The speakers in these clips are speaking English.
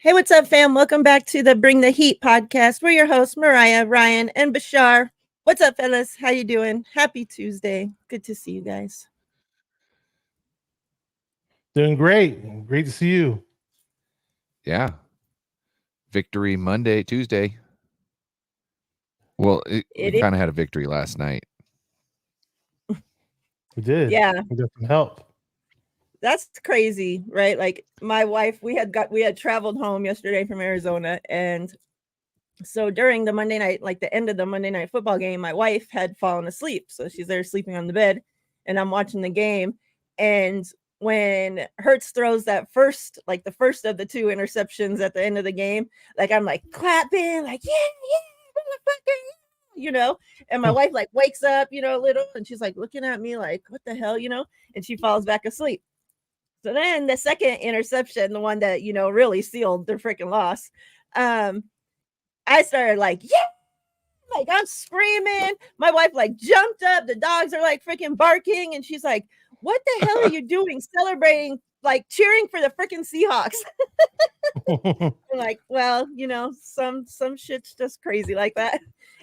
Hey, what's up, fam? Welcome back to the Bring the Heat podcast. We're your hosts, Miriah, Ryan, and Bashar. What's up, fellas? How you doing? Happy Tuesday. Good to see you guys. Doing great. Great to see you. Yeah. Victory Monday, Tuesday. Well, we kind of had a victory last night. We did. Yeah. We got some help. That's crazy, right? Like my wife, we had traveled home yesterday from Arizona, and so during the Monday night, like the end of the Monday night football game, my wife had fallen asleep. So she's there sleeping on the bed, and I'm watching the game. And when Hertz throws that the first of the two interceptions at the end of the game, like I'm like clapping, like yeah, and my wife like wakes up, a little, and she's like looking at me like, what the hell, and she falls back asleep. So then the second interception, the one that, really sealed their freaking loss, I started like, yeah, like I'm screaming. My wife like jumped up. The dogs are like freaking barking. And she's like, what the hell are you doing? Celebrating, like cheering for the freaking Seahawks. I'm like, well, some shit's just crazy like that.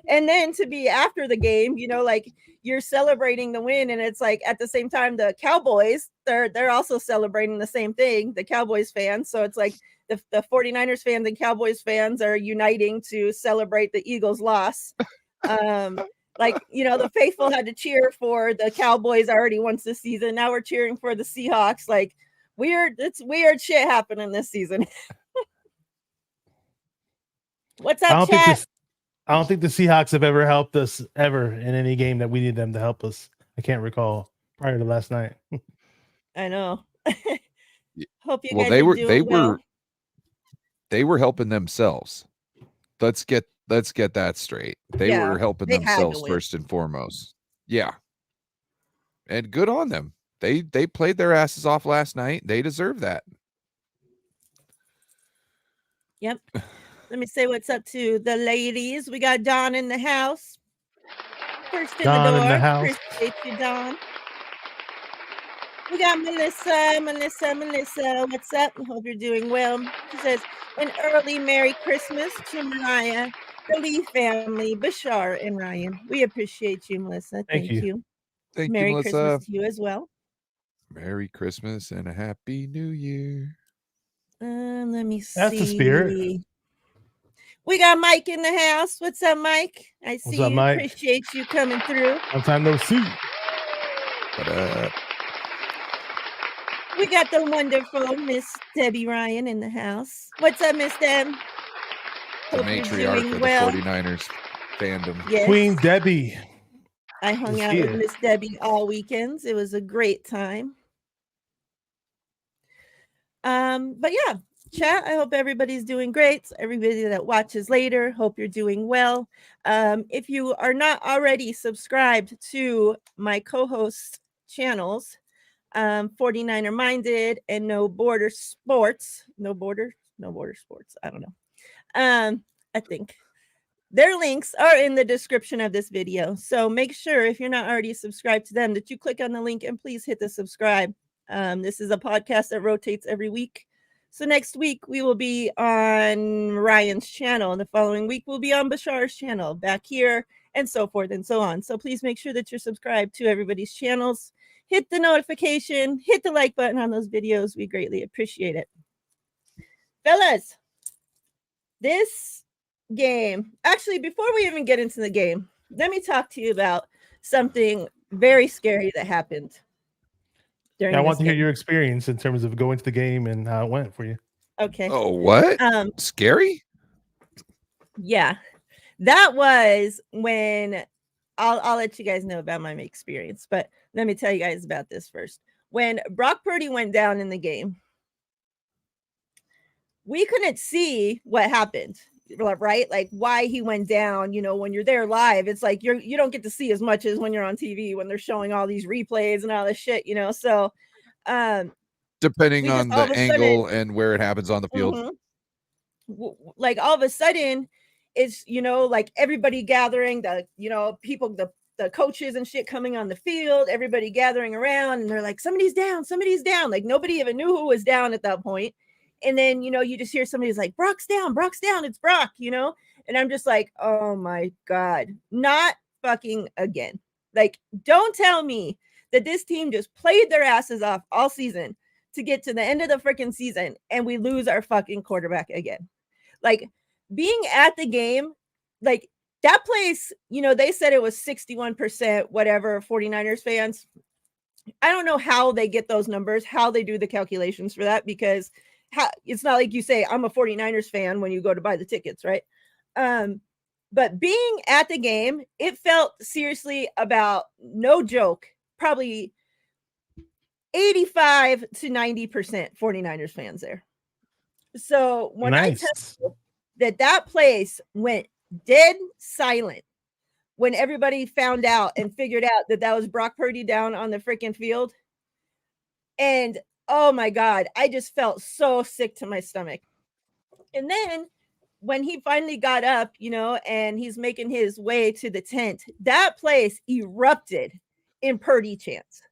And then to be after the game, like you're celebrating the win, and it's like at the same time the Cowboys, they're also celebrating the same thing, the Cowboys fans. So it's like the 49ers fans and Cowboys fans are uniting to celebrate the Eagles' loss. Like, the faithful had to cheer for the Cowboys already once this season. Now we're cheering for the Seahawks. Like it's weird shit happening this season. What's up, chat? I don't think the Seahawks have ever helped us ever in any game that we need them to help us. I can't recall prior to last night. I know. Hope you guys they are were doing they well. were they were helping themselves. Let's get that straight. They were helping themselves first and foremost. Yeah. And good on them. They played their asses off last night. They deserve that. Yep. Let me say what's up to the ladies. We got Dawn in the house. First in Dawn the door. in the house. Appreciate you, Dawn. We got Melissa. What's up? Hope you're doing well. She says, an early Merry Christmas to Miriah, the Lee family, Bashar, and Ryan. We appreciate you, Melissa. Thank you. Thank Merry you, Melissa. Christmas to you as well. Merry Christmas and a Happy New Year. Let me see. That's the spirit. We got Mike in the house. What's up, Mike? I see you. Mike? Appreciate you coming through. Long time no see. What up? We got the wonderful Miss Debbie Ryan in the house. What's up, Miss Deb? The matriarch of the 49ers fandom. Yes. Queen Debbie. I hung out with Miss Debbie all weekends. It was a great time. But yeah, chat, I hope everybody's doing great. Everybody that watches later, hope you're doing well. If you are not already subscribed to my co-host channels, 49er Minded and No Border Sports, I don't know. I think their links are in the description of this video. So make sure, if you're not already subscribed to them, that you click on the link and please hit the subscribe. This is a podcast that rotates every week. So next week we will be on Ryan's channel, and the following week we'll be on Bashar's channel, back here, and so forth and so on. So please make sure that you're subscribed to everybody's channels. Hit the notification, hit the like button on those videos. We greatly appreciate it. Fellas, this game, actually, before we even get into the game, let me talk to you about something very scary that happened. I want to hear your experience in terms of going to the game and how it went for you. Okay. Oh, what? Scary? Yeah. That was when I'll let you guys know about my experience, but let me tell you guys about this first. When Brock Purdy went down in the game, we couldn't see what happened, right? Like why he went down. When you're there live, it's like you don't get to see as much as when you're on TV, when they're showing all these replays and all this shit, So depending on the angle and where it happens on the field. Like all of a sudden it's like everybody gathering, the people, the coaches and shit coming on the field, everybody gathering around, and they're like, somebody's down, like nobody even knew who was down at that point. And then, you just hear somebody's like, Brock's down, it's Brock, and I'm just like, oh my God, not fucking again. Like, don't tell me that this team just played their asses off all season to get to the end of the freaking season and we lose our fucking quarterback again. Like, being at the game, like that place, they said it was 61%, whatever, 49ers fans. I don't know how they get those numbers, how they do the calculations for that, because it's not like you say, I'm a 49ers fan when you go to buy the tickets, right? But being at the game, it felt seriously about, no joke, probably 85 to 90% 49ers fans there. So when I tell you that place went dead silent when everybody found out and figured out that was Brock Purdy down on the freaking field. And oh my God, I just felt so sick to my stomach. And then when he finally got up, and he's making his way to the tent, that place erupted in Purdy chants.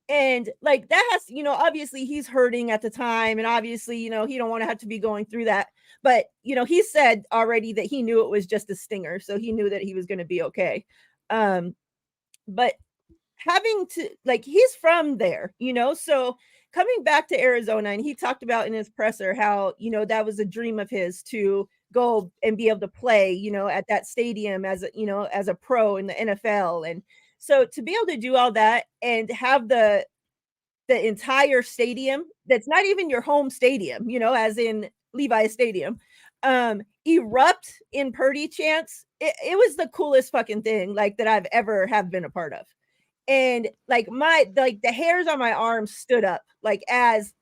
And like that has, obviously he's hurting at the time. And obviously, he don't want to have to be going through that. But, he said already that he knew it was just a stinger. So he knew that he was going to be okay. But having to, like, he's from there, so coming back to Arizona, and he talked about in his presser how, that was a dream of his to go and be able to play, at that stadium as a pro in the NFL. And so to be able to do all that and have the entire stadium that's not even your home stadium, as in Levi's Stadium, erupt in Purdy chants, it was the coolest fucking thing like that I've ever have been a part of. And like the hairs on my arms stood up, like, as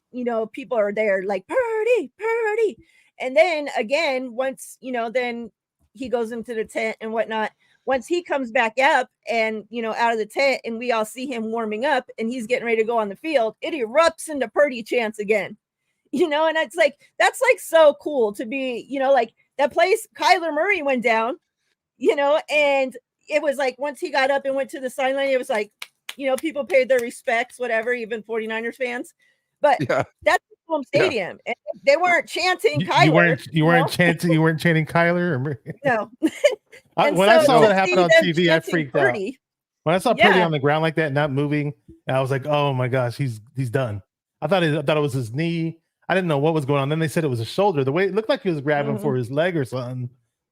people are there, like, Purdy. And then again, once then he goes into the tent and whatnot. Once he comes back up and out of the tent, and we all see him warming up and he's getting ready to go on the field, it erupts into Purdy chants again. And it's like, that's like so cool to be, like that place. Kyler Murray went down, and it was like, once he got up and went to the sideline, it was like, people paid their respects, whatever, even 49ers fans. But that's the home stadium. And they weren't chanting Kyler. You weren't chanting Kyler? Or... No. When I saw that happen on TV, I freaked out. When I saw Purdy on the ground like that, not moving, I was like, oh my gosh, he's done. I thought it was his knee. I didn't know what was going on. Then they said it was a shoulder. The way it looked like he was grabbing for his leg or something.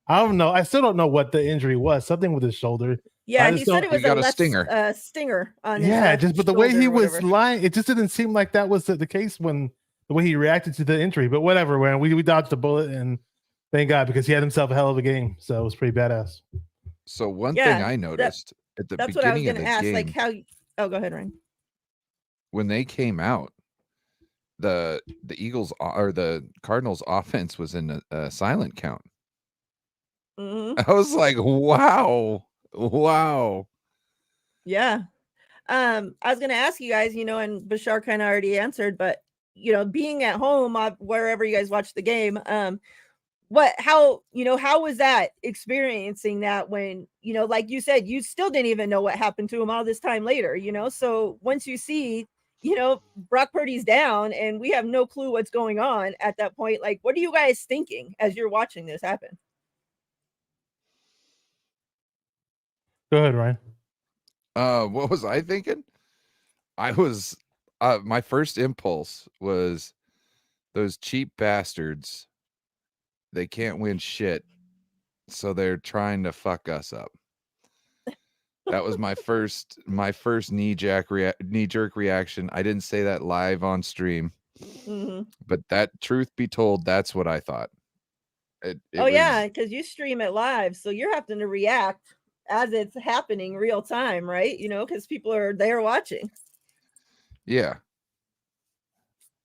I don't know. I still don't know what the injury was. Something with his shoulder. Yeah, he said it was a stinger. Stinger on his but the way he was lying, it just didn't seem like that was the case when the way he reacted to the injury. But whatever, man, we dodged a bullet, and thank God, because he had himself a hell of a game. So it was pretty badass. So one thing I noticed at the beginning of the game. That's what I was going to ask. Like how? Oh, go ahead, Ryan. When they came out, the Eagles or the Cardinals offense was in a silent count. I was like, wow. Yeah. I was going to ask you guys, and Bashar kind of already answered, but being at home, wherever you guys watch the game, how was that experiencing that when, like you said, you still didn't even know what happened to him all this time later, so once you see, Brock Purdy's down and we have no clue what's going on at that point, like, what are you guys thinking as you're watching this happen? Go ahead, Ryan. What was I thinking? I was my first impulse was those cheap bastards. They can't win shit, so they're trying to fuck us up. That was my first knee-jerk reaction. I didn't say that live on stream, but that, truth be told, that's what I thought. Yeah, because you stream it live, so you're having to react as it's happening real time, right? Because people are there watching. Yeah.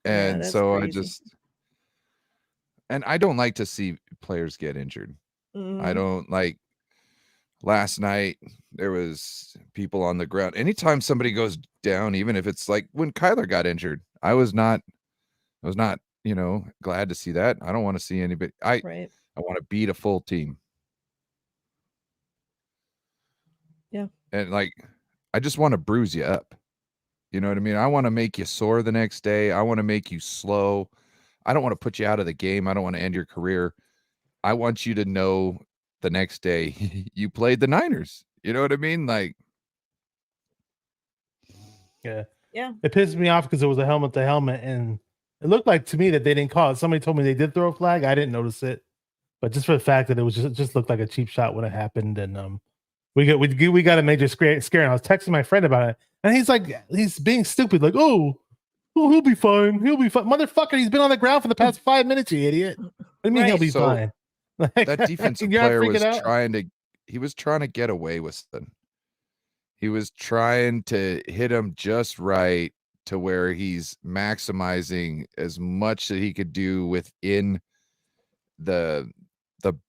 And so crazy. I don't like to see players get injured. I don't like. Last night there was people on the ground. Anytime somebody goes down, even if it's like when Kyler got injured, I was not, glad to see that. I don't want to see anybody. I want to beat a full team. Yeah. And I just want to bruise you up. You know what I mean? I want to make you sore the next day. I want to make you slow. I don't want to put you out of the game. I don't want to end your career. I want you to know the next day you played the Niners. You know what I mean? Like, yeah. It pissed me off because it was a helmet to helmet, and it looked like to me that they didn't call it. Somebody told me they did throw a flag. I didn't notice it, but just for the fact that it was just looked like a cheap shot when it happened, and we got a major scare. And I was texting my friend about it, and he's being stupid, like, oh, he'll be fine, motherfucker. He's been on the ground for the past 5 minutes, you idiot. What do you mean he'll be fine? Like, that defensive player was trying to get away with something. He was trying to hit him just right to where he's maximizing as much that he could do within the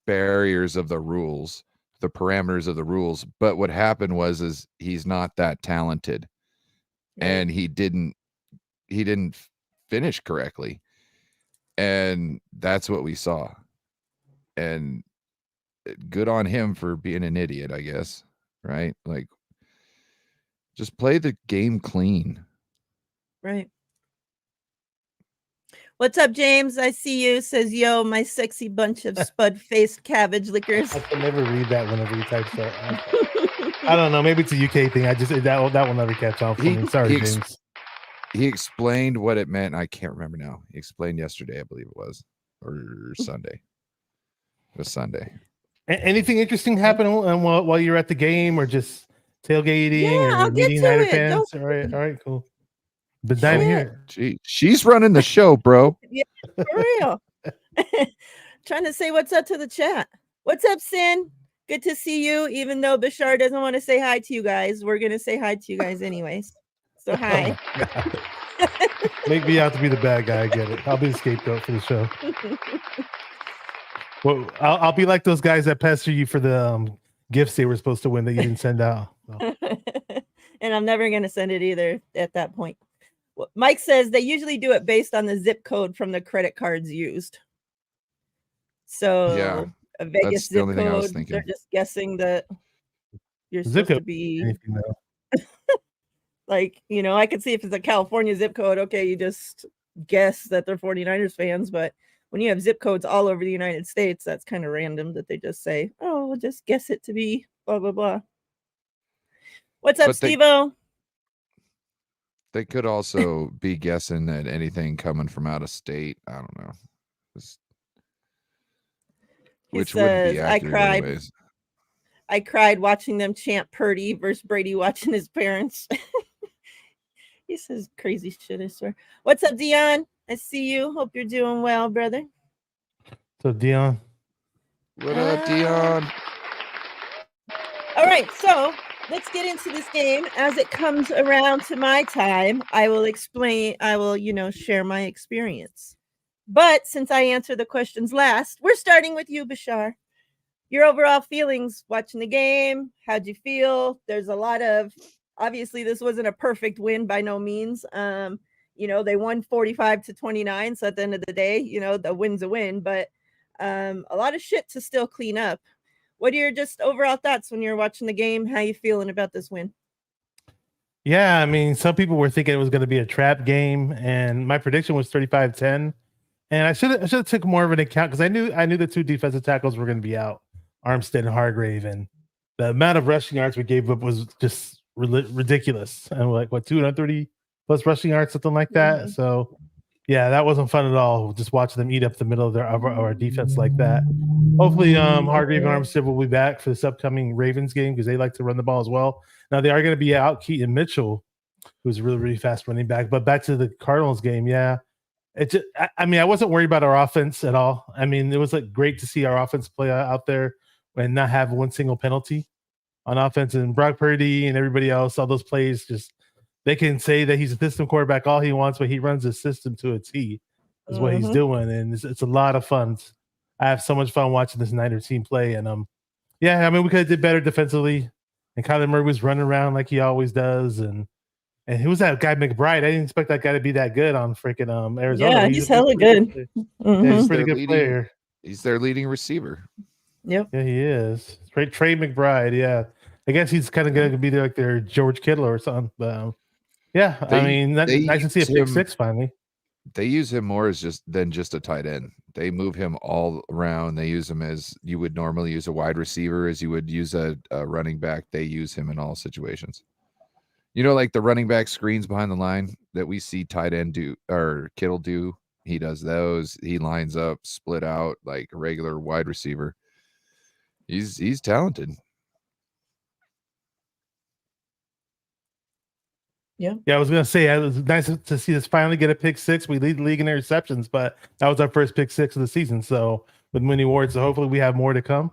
barriers of the rules, the parameters of the rules. But what happened is he's not that talented, and he didn't finish correctly, and that's what we saw. And good on him for being an idiot, I guess, right? Like, just play the game clean. Right. What's up, James? I see you. Says, yo, my sexy bunch of spud-faced cabbage lickers. I can never read that whenever you type that. I don't know. Maybe it's a UK thing. That will never catch on for me. Sorry, James. He explained what it meant. I can't remember now. He explained yesterday, I believe it was, or Sunday. It was Sunday. Anything interesting happen while you're at the game, or just tailgating or meeting Niner fans? All right, cool. But down here, she's running the show, bro. Yeah, for real. Trying to say what's up to the chat. What's up, Sin? Good to see you. Even though Bashar doesn't want to say hi to you guys, we're gonna say hi to you guys anyways. So hi. Make me out to be the bad guy. I get it. I'll be the scapegoat for the show. Well, I'll be like those guys that pester you for the gifts they were supposed to win that you didn't send out. So. And I'm never going to send it either at that point. Well, Mike says they usually do it based on the zip code from the credit cards used. So yeah, a Vegas zip code, they're just guessing that you're supposed to be like, I could see if it's a California zip code. Okay, you just guess that they're 49ers fans, but when you have zip codes all over the United States, that's kind of random that they just say, oh, we'll just guess it to be blah, blah, blah. What's up, Steve-O? They could also be guessing at anything coming from out of state. I don't know. Which wouldn't be accurate anyways. I cried watching them chant Purdy versus Brady watching his parents. He says crazy shit, I swear. What's up, Dion? I see you. Hope you're doing well, brother. So, Dion. What up, Dion? All right, so let's get into this game. As it comes around to my time, I will share my experience. But since I answer the questions last, we're starting with you, Bashar. Your overall feelings watching the game. How'd you feel? There's a lot of, obviously, this wasn't a perfect win by no means. They won 45-29. So at the end of the day, the win's a win, but a lot of shit to still clean up. What are your just overall thoughts when you're watching the game? How you feeling about this win? Yeah, I mean, some people were thinking it was going to be a trap game, and my prediction was 35-10. And I should have took more of an account because I knew the two defensive tackles were going to be out, Armstead and Hargrave, and the amount of rushing yards we gave up was just ridiculous. And like 230 plus rushing yards, something like that. Mm-hmm. So yeah, that wasn't fun at all. Just watching them eat up the middle of our defense like that. Hopefully, Hargrave and Armstead will be back for this upcoming Ravens game because they like to run the ball as well. Now they are going to be out Keaton Mitchell, who's a really, really fast running back. But back to the Cardinals game, yeah. I wasn't worried about our offense at all. I mean, it was great to see our offense play out there and not have one single penalty on offense. And Brock Purdy and everybody else, all those plays, just they can say that he's a system quarterback all he wants, but he runs his system to a T is what he's doing. And it's a lot of fun. I have so much fun watching this Niner team play. And we could have did better defensively. And Kyler Murray was running around like he always does. And who was that guy, McBride? I didn't expect that guy to be that good on freaking Arizona. Yeah, he's hella good. Yeah, he's a pretty good player. He's their leading receiver. Yep. Yeah, he is. Trey McBride, yeah. I guess he's kind of going to be their George Kittle or something. But nice to see a pick six finally. they use him more as just a tight end. They move him all around. They use him as you would normally use a wide receiver, as you would use a running back. They use him in all situations. You know, like the running back screens behind the line that we see tight end do or Kittle do. He does those. He lines up, split out like a regular wide receiver. He's talented. Yeah. Yeah, I was gonna say it was nice to see us finally get a pick six. We lead the league in interceptions, but that was our first pick six of the season. So with Mooney Ward, so hopefully we have more to come,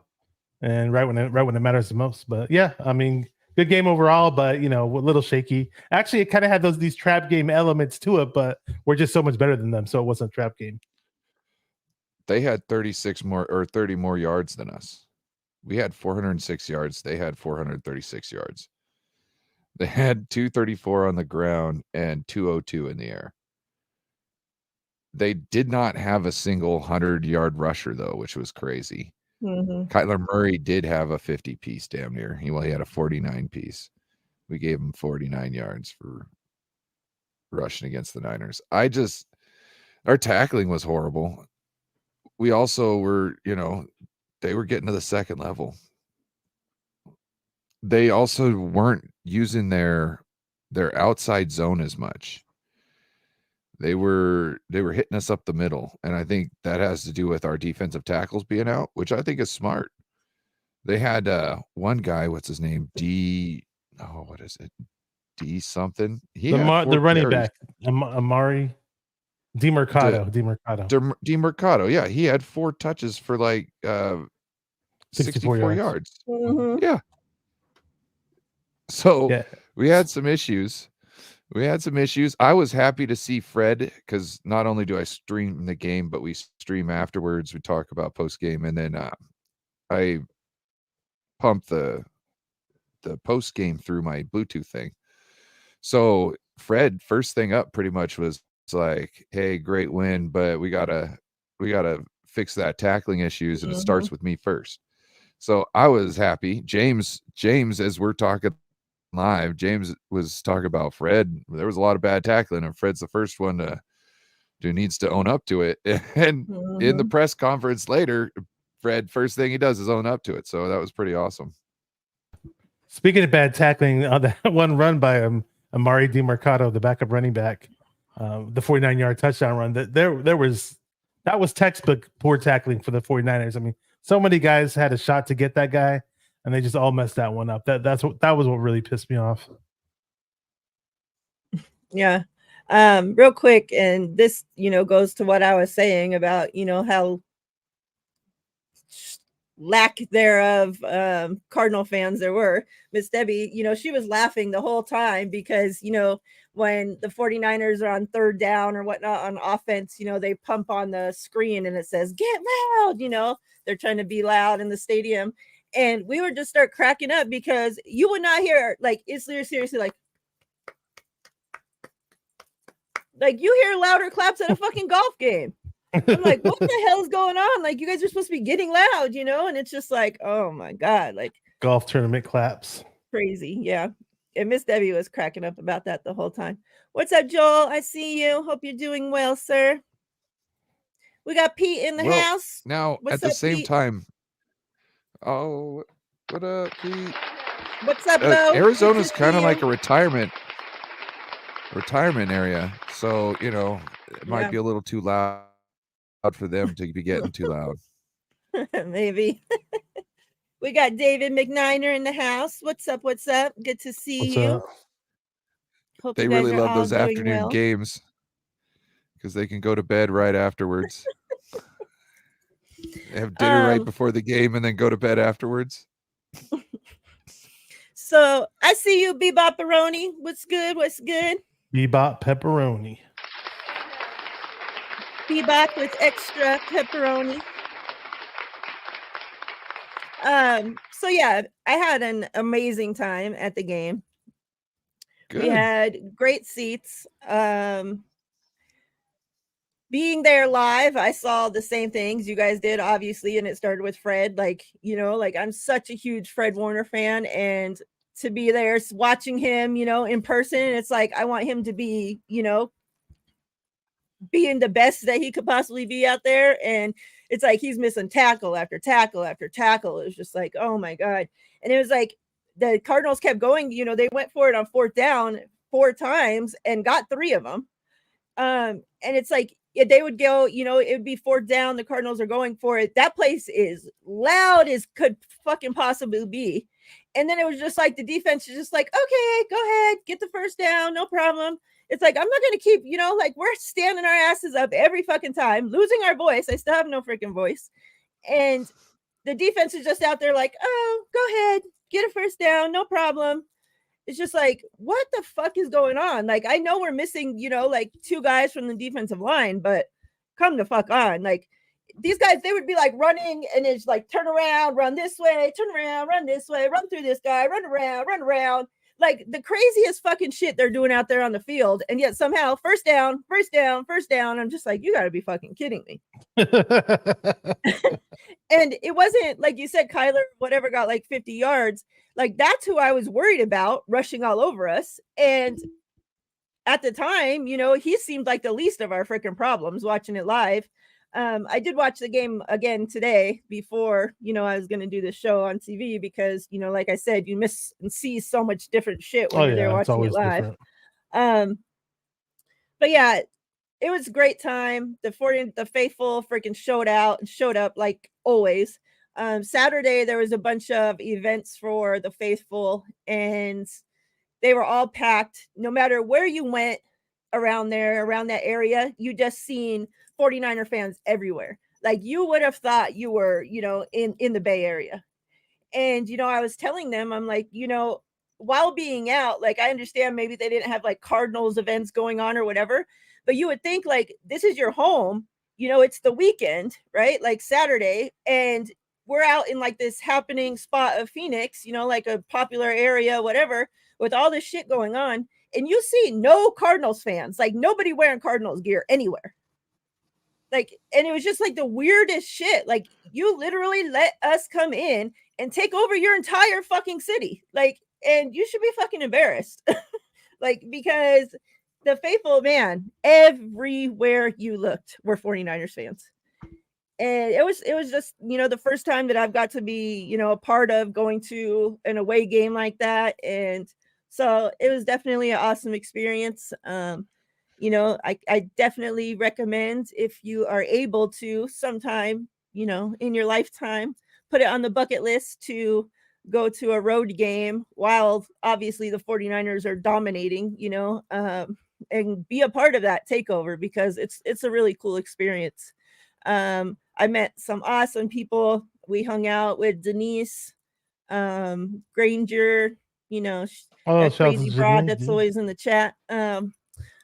and right when it matters the most. But yeah, I mean, good game overall, but you know, a little shaky. Actually, it kind of had these trap game elements to it, but we're just so much better than them, so it wasn't a trap game. They had 36 more or 30 more yards than us. We had 406 yards. They had 436 yards. They had 234 on the ground and 202 in the air. They did not have a single 100-yard rusher, though, which was crazy. Mm-hmm. Kyler Murray did have a 50-piece damn near. He had a 49-piece. We gave him 49 yards for rushing against the Niners. Our tackling was horrible. We also were, they were getting to the second level. They also weren't using their outside zone as much. They were hitting us up the middle, and I think that has to do with our defensive tackles being out, which I think is smart. They had one guy, what's his name? What is it? D something. The running back, Amari DeMercado. DeMercado, yeah, he had 4 touches for like 64 yards. Mm-hmm. Yeah. So we had some issues. I was happy to see Fred, because not only do I stream the game, but we stream afterwards. We talk about post game, and then I pump the post game through my Bluetooth thing. So Fred, first thing up, pretty much was like, "Hey, great win, but we gotta fix that tackling issues, and it starts with me first." So I was happy. James, as we're talking live, James was talking about Fred. There was a lot of bad tackling, and Fred's the first one who needs to own up to it. And in the press conference later, Fred, first thing he does is own up to it. So that was pretty awesome. Speaking of bad tackling, on that one run by Amari DeMercado, the backup running back, the 49-yard touchdown run, that was textbook poor tackling for the 49ers. I mean, so many guys had a shot to get that guy, and they just all messed that one up. That was what really pissed me off. Yeah. Real quick, and this, goes to what I was saying about, how lack thereof Cardinal fans there were. Miss Debbie, she was laughing the whole time because, when the 49ers are on third down or whatnot on offense, they pump on the screen and it says, "Get loud," they're trying to be loud in the stadium. And we would just start cracking up because you would not hear, like, it's seriously like you hear louder claps at a fucking golf game. I'm like, what the hell is going on? Like, you guys are supposed to be getting loud, and it's just like, oh my God, like golf tournament claps. Crazy. Yeah. And Miss Debbie was cracking up about that the whole time. What's up, Joel? I see you. Hope you're doing well, sir. We got Pete in the house. Now, at the same time, what up, Pete? What's up, Bo? Arizona's kind of like a retirement area. So, it might be a little too loud for them to be getting too loud. Maybe. We got David McNiner in the house. What's up? Good to see you. Hope they really love those afternoon games because they can go to bed right afterwards. They have dinner right before the game and then go to bed afterwards. So I see you, Bebop Pepperoni. What's good? Bebop Pepperoni. Bebop with extra pepperoni. So yeah, I had an amazing time at the game. Good. We had great seats. Being there live, I saw the same things you guys did, obviously, and it started with Fred. Like, I'm such a huge Fred Warner fan, and to be there watching him, in person, it's like I want him to be, being the best that he could possibly be out there. And it's like he's missing tackle after tackle after tackle. It was just like, oh my God. And it was like the Cardinals kept going, they went for it on 4th down 4 times and got 3 of them. And it's like they would go, it would be 4th down. The Cardinals are going for it. That place is loud as could fucking possibly be. And then it was just like the defense is just like, okay, go ahead, get the 1st down, no problem. It's like, I'm not going to keep, like we're standing our asses up every fucking time, losing our voice. I still have no freaking voice. And the defense is just out there like, oh, go ahead, get a 1st down, no problem. It's just like, what the fuck is going on? Like, I know we're missing, like 2 guys from the defensive line, but come the fuck on. Like, these guys, they would be like running and it's like, turn around, run this way, turn around, run this way, run through this guy, run around. Like the craziest fucking shit they're doing out there on the field. And yet somehow 1st down. I'm just like, you got to be fucking kidding me. And it wasn't like you said, Kyler, whatever, got like 50 yards. Like that's who I was worried about rushing all over us. And at the time, he seemed like the least of our freaking problems watching it live. I did watch the game again today before, I was going to do this show on TV because, like I said, you miss and see so much different shit when you're there watching it live. But yeah, it was a great time. The faithful freaking showed up like always. Saturday, there was a bunch of events for the faithful and they were all packed. No matter where you went around that area, you just seen 49er fans everywhere. Like you would have thought you were, in the Bay Area. And, I was telling them, I'm like, while being out, like I understand maybe they didn't have like Cardinals events going on or whatever, but you would think like this is your home, it's the weekend, right? Like Saturday, and we're out in like this happening spot of Phoenix, like a popular area, whatever, with all this shit going on. And you see no Cardinals fans, like nobody wearing Cardinals gear anywhere. Like, and it was just like the weirdest shit. Like you literally let us come in and take over your entire fucking city. Like, and you should be fucking embarrassed. Like, because the faithful, man, everywhere you looked were 49ers fans. And it was just, the first time that I've got to be, a part of going to an away game like that. And so it was definitely an awesome experience. I definitely recommend if you are able to sometime, in your lifetime, put it on the bucket list to go to a road game while obviously the 49ers are dominating, and be a part of that takeover because it's a really cool experience. I met some awesome people. We hung out with Denise, Granger, that crazy broad that's always in the chat.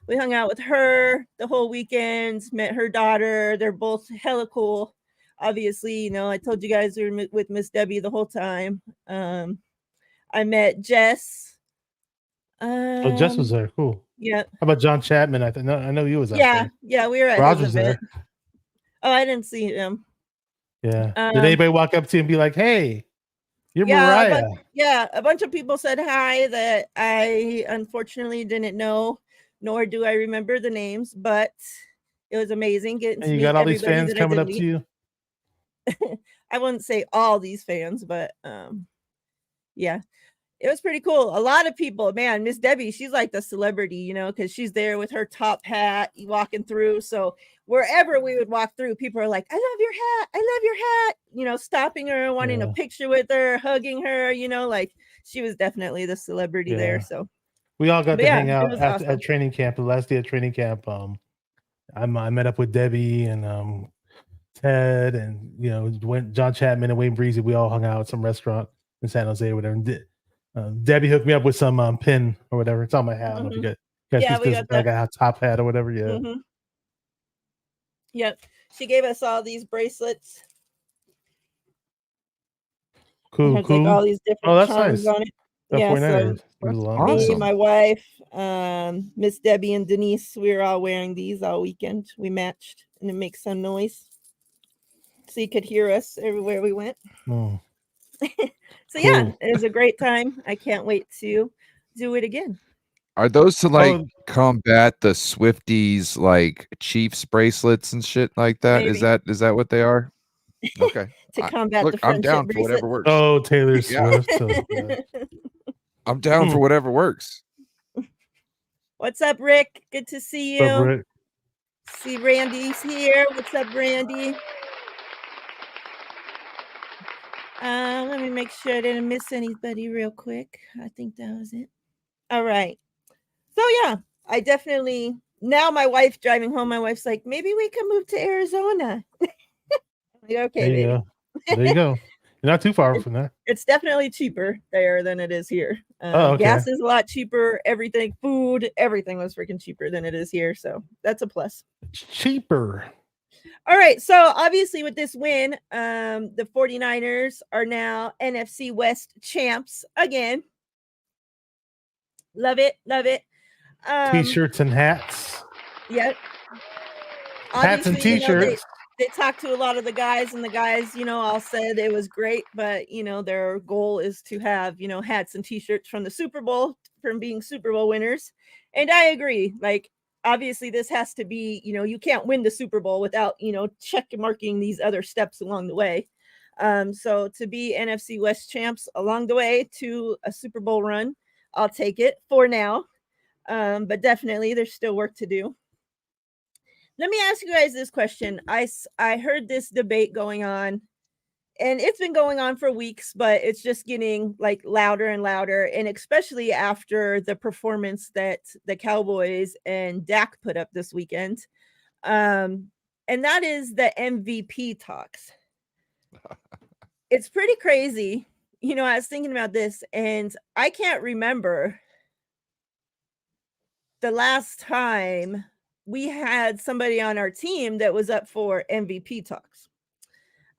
We hung out with her the whole weekend, met her daughter. They're both hella cool. Obviously, I told you guys we were with Miss Debbie the whole time. I met Jess. Jess was there. Cool. Yeah. How about John Chapman? I know he was out there. Yeah, we were at Roger's there. Oh, I didn't see him. Yeah. Did anybody walk up to him and be like, hey, you're Miriah? A bunch of people said hi that I unfortunately didn't know, nor do I remember the names, but it was amazing getting to meet. You got all these fans coming up to you? I wouldn't say all these fans, but yeah, it was pretty cool. A lot of people, man, Miss Debbie, she's like the celebrity, because she's there with her top hat walking through. So wherever we would walk through, people are like, I love your hat. I love your hat, stopping her, wanting a picture with her, hugging her, like she was definitely the celebrity there. So we all got to hang out at training camp. The last day of training camp, I met up with Debbie and Ted and when John Chapman and Wayne Breezy, we all hung out at some restaurant in San Jose or whatever. And Debbie hooked me up with some pin or whatever. It's on my hat. I don't know if you guys got a top hat or whatever. Yeah. Mm-hmm. Yep. She gave us all these bracelets. Cool. Like all these different charms on it. Awesome. Me, my wife, Miss Debbie and Denise, we were all wearing these all weekend. We matched and it makes some noise. So you could hear us everywhere we went. Oh. So yeah, it was a great time. I can't wait to do it again. Are those to like combat the Swifties like Chiefs bracelets and shit like that? Maybe. Is that what they are? Okay. To combat the friendship I'm down bracelet. for whatever works. Oh, Taylor Swift. So, yeah. I'm down for whatever works. What's up, Rick? Good to see you. What's up, Rick? See Randy's here. What's up, Randy? Let me make sure I didn't miss anybody real quick. I think that was it. All right. So yeah, I definitely, now my wife driving home, my wife's like, maybe we can move to Arizona. Like, okay, baby. There you go. You're not too far from that. It's definitely cheaper there than it is here. Okay. Gas is a lot cheaper. Everything, food, everything was freaking cheaper than it is here. So that's a plus. It's cheaper. All right. So obviously with this win, the 49ers are now NFC West champs again. Love it. Love it. T-shirts and hats. Yep. Hats and T-shirts. They talked to a lot of the guys, and the guys, all said it was great, but their goal is to have, hats and T-shirts from the Super Bowl, from being Super Bowl winners. And I agree. Like, obviously this has to be, you can't win the Super Bowl without, check marking these other steps along the way. So to be NFC West champs along the way to a Super Bowl run, I'll take it for now. But definitely there's still work to do. Let me ask you guys this question. I heard this debate going on, and it's been going on for weeks, but it's just getting like louder and louder, and especially after the performance that the Cowboys and Dak put up this weekend. And that is the MVP talks. It's pretty crazy. I was thinking about this, and I can't remember the last time we had somebody on our team that was up for MVP talks.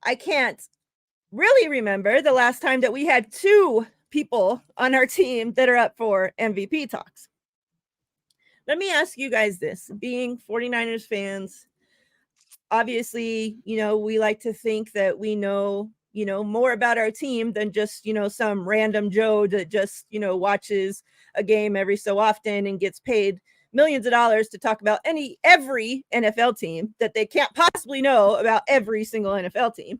I can't really remember the last time that we had two people on our team that are up for MVP talks. Let me ask you guys this, being 49ers fans, obviously, we like to think that we know, more about our team than just, some random Joe that just, watches a game every so often and gets paid millions of dollars to talk about every NFL team that they can't possibly know about every single NFL team.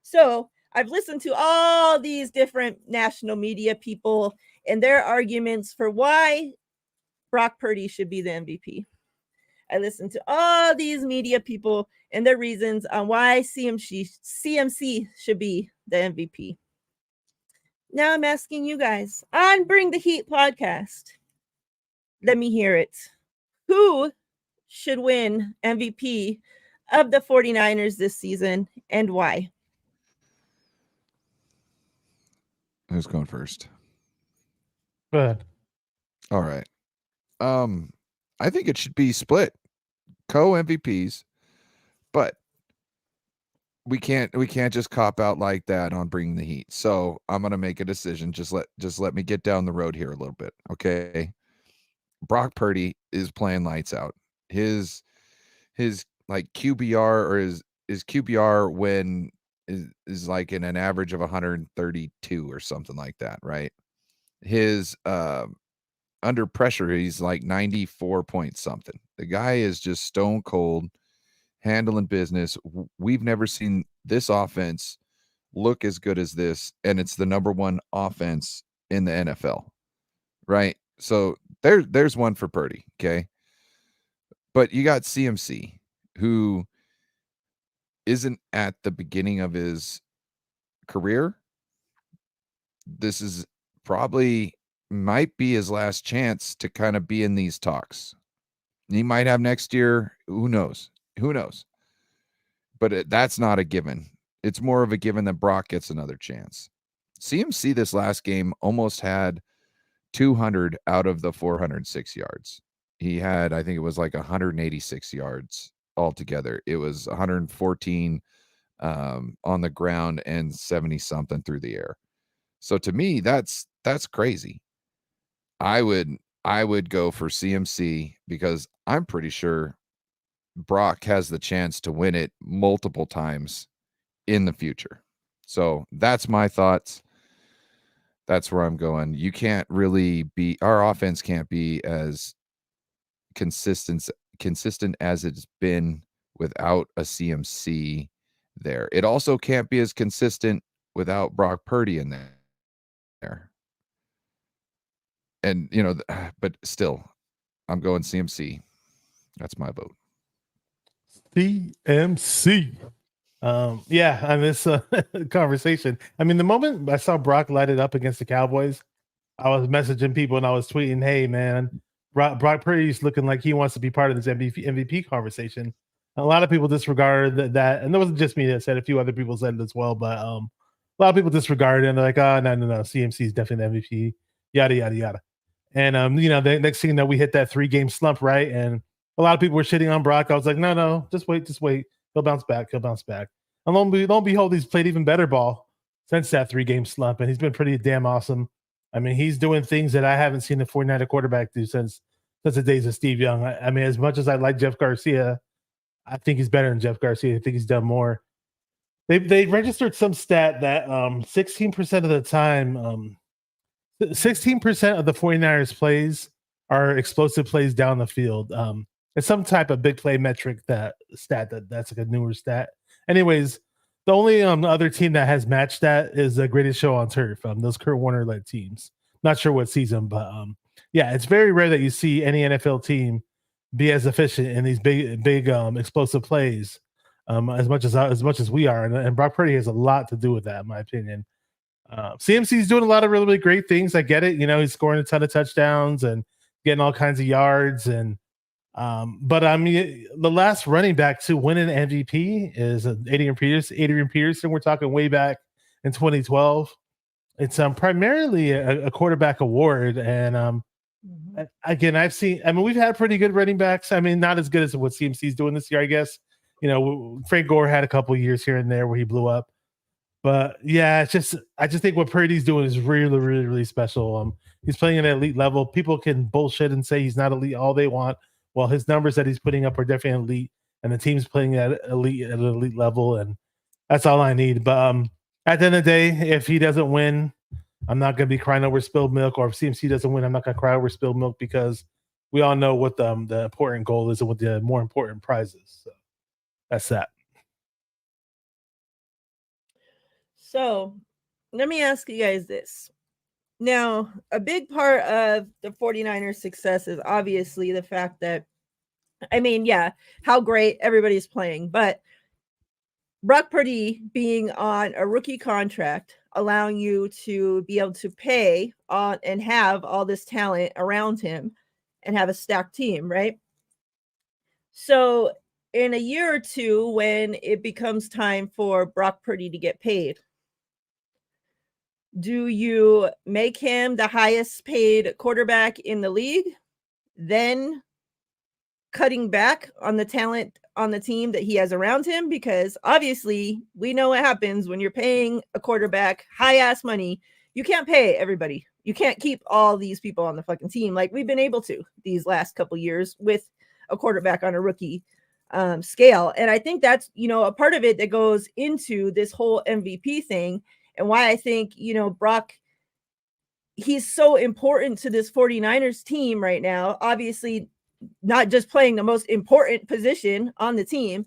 So I've listened to all these different national media people and their arguments for why Brock Purdy should be the MVP. I listened to all these media people and their reasons on why CMC should be the MVP. Now I'm asking you guys on Bring the Heat podcast. Let me hear it. Who should win MVP of the 49ers this season and why? Who's going first? Go ahead. All right. I think it should be split, co-MVPs, but we can't just cop out like that on Bringing the Heat. So I'm gonna make a decision. Just let me get down the road here a little bit, okay? Brock Purdy is playing lights out. His like QBR or his QBR when is like in an average of 132 or something like that, right? His under pressure, he's like 94 point something. The guy is just stone cold, handling business. We've never seen this offense look as good as this, and it's the number one offense in the NFL, right? So there's one for Purdy, okay? But you got CMC, who isn't at the beginning of his career. This is probably might be his last chance to kind of be in these talks. He might have next year. Who knows? But that's not a given. It's more of a given that Brock gets another chance. CMC this last game almost had 200 out of the 406 yards. He had, I think it was like 186 yards altogether. It was 114 on the ground and 70 something through the air. So to me, that's crazy. I would go for CMC because I'm pretty sure Brock has the chance to win it multiple times in the future. So that's my thoughts. That's where I'm going. You can't really be, our offense can't be as consistent as it's been without a CMC there. It also can't be as consistent without Brock Purdy in there. And, but still, I'm going CMC. That's my vote. CMC. Yeah, on this conversation. I mean, the moment I saw Brock light it up against the Cowboys, I was messaging people and I was tweeting, "Hey, man, Brock Purdy's looking like he wants to be part of this MVP conversation." A lot of people disregarded that, and it wasn't just me that said. A few other people said it as well, but a lot of people disregarded it and they're like, "Oh, no, CMC is definitely the MVP." Yada yada yada. And the next thing that we hit that 3-game slump, right? And a lot of people were shitting on Brock. I was like, no, just wait. He'll bounce back. And lo and behold, he's played even better ball since that 3-game slump, and he's been pretty damn awesome. I mean, he's doing things that I haven't seen a 49er quarterback do since the days of Steve Young. I mean, as much as I like Jeff Garcia, I think he's better than Jeff Garcia. I think he's done more. They registered some stat that 16% of the time, 16% of the 49ers plays are explosive plays down the field. It's some type of big play metric that's like a newer stat. Anyways, the only other team that has matched that is the Greatest Show on Turf. Those Kurt Warner led teams. Not sure what season, but yeah, it's very rare that you see any NFL team be as efficient in these big explosive plays as much as we are, and Brock Purdy has a lot to do with that, in my opinion. CMC is doing a lot of really, really great things. I get it. He's scoring a ton of touchdowns and getting all kinds of yards. And but I mean, the last running back to win an MVP is Adrian Peterson. We're talking way back in 2012. It's primarily a quarterback award. And again, we've had pretty good running backs. I mean, not as good as what CMC is doing this year, I guess. Frank Gore had a couple of years here and there where he blew up. But yeah, I just think what Purdy's doing is really, really, really special. He's playing at an elite level. People can bullshit and say he's not elite all they want. Well, his numbers that he's putting up are definitely elite, and the team's playing at an elite level, and that's all I need. But at the end of the day, if he doesn't win, I'm not going to be crying over spilled milk. Or if CMC doesn't win, I'm not going to cry over spilled milk, because we all know what the important goal is and what the more important prize is. So that's that. So let me ask you guys this. Now, a big part of the 49ers' success is obviously the fact that, I mean, yeah, how great everybody's playing, but Brock Purdy being on a rookie contract, allowing you to be able to pay on and have all this talent around him and have a stacked team, right? So in a year or two, when it becomes time for Brock Purdy to get paid, do you make him the highest paid quarterback in the league, then cutting back on the talent on the team that he has around him? Because obviously we know what happens when you're paying a quarterback high ass money. You can't pay everybody. You can't keep all these people on the fucking team like we've been able to these last couple years with a quarterback on a rookie scale. And I think that's, a part of it that goes into this whole MVP thing. And why I think, Brock, he's so important to this 49ers team right now. Obviously, not just playing the most important position on the team,